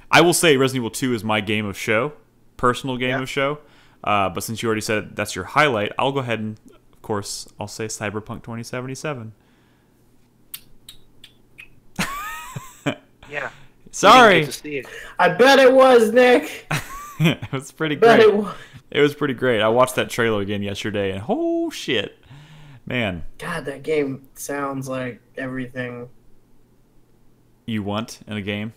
I will say Resident Evil 2 is my game of show, personal game of show. But since you already said that's your highlight, I'll go ahead and, of course, I'll say Cyberpunk 2077. Yeah. Sorry. To see it. I bet it was, Nick. It was pretty great. It was pretty great. I watched that trailer again yesterday, and oh shit, man! God, that game sounds like everything you want in a game.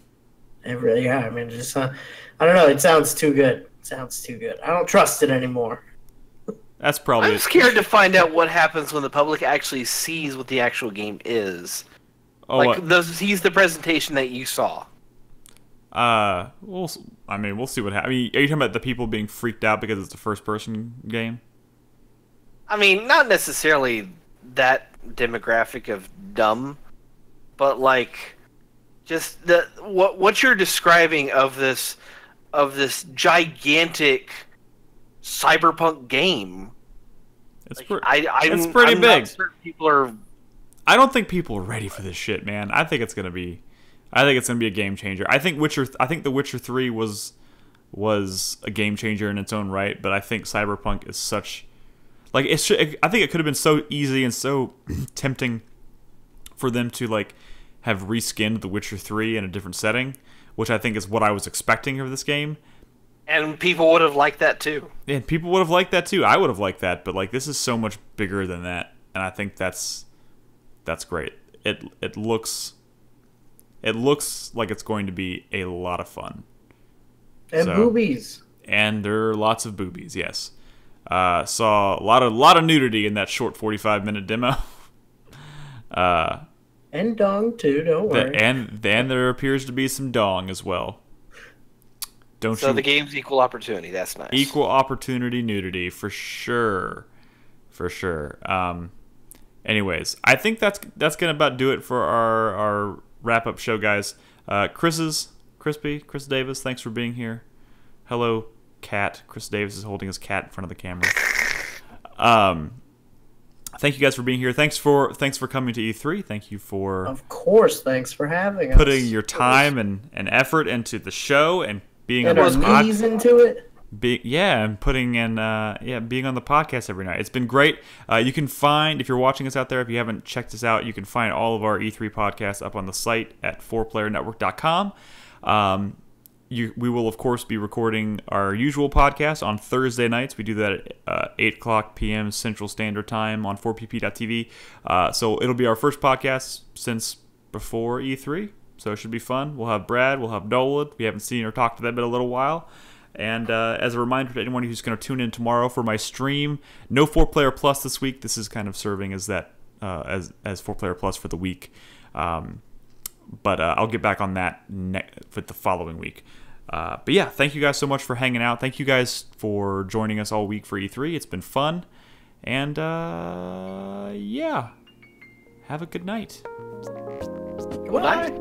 Yeah, I mean, just I don't know. It sounds too good. It sounds too good. I don't trust it anymore. That's probably. I'm scared to find out what happens when the public actually sees what the actual game is. Oh, like sees the presentation that you saw. We'll see what happens. I mean, are you talking about the people being freaked out because it's a first-person game? I mean, not necessarily that demographic of dumb, but like, just what you're describing of this gigantic cyberpunk game. It's like, it's pretty I'm big. Not certain people are. I don't think people are ready for this shit, man. I think it's gonna be a game changer. I think The Witcher 3 was a game changer in its own right, but I think Cyberpunk is such like I think it could have been so easy and so tempting for them to like have reskinned The Witcher 3 in a different setting, which I think is what I was expecting of this game. And people would have liked that too. And people would have liked that too. I would have liked that, but like this is so much bigger than that, and I think that's great. It looks like it's going to be a lot of fun. And boobies. And there are lots of boobies, yes. Saw a lot of nudity in that short 45-minute demo. And dong too, don't worry. And there appears to be some dong as well. So the game's equal opportunity, that's nice. Equal opportunity nudity, for sure. For sure. Anyways, I think that's gonna about do it for our wrap-up show, guys. Krispy, Chris Davis, thanks for being here. Hello, cat. Chris Davis is holding his cat in front of the camera. Thank you guys for being here. Thanks for coming to E3. Thank you for... Of course, thanks for having us. Putting your time and effort into the show and being on our knees into it. And putting in being on the podcast every night. It's been great. You can find, if you're watching us out there, if you haven't checked us out, you can find all of our E3 podcasts up on the site at 4playernetwork.com. We will, of course, be recording our usual podcast on Thursday nights. We do that at 8 o'clock p.m. Central Standard Time on 4pp.tv. So it'll be our first podcast since before E3. So it should be fun. We'll have Brad. We'll have Nolan. We haven't seen or talked to them in a little while. And as a reminder to anyone who's going to tune in tomorrow for my stream, no 4Player Plus this week. This is kind of serving as that as 4Player Plus for the week. But I'll get back on that for the following week. But yeah, thank you guys so much for hanging out. Thank you guys for joining us all week for E3. It's been fun. And yeah, have a good night. Good night.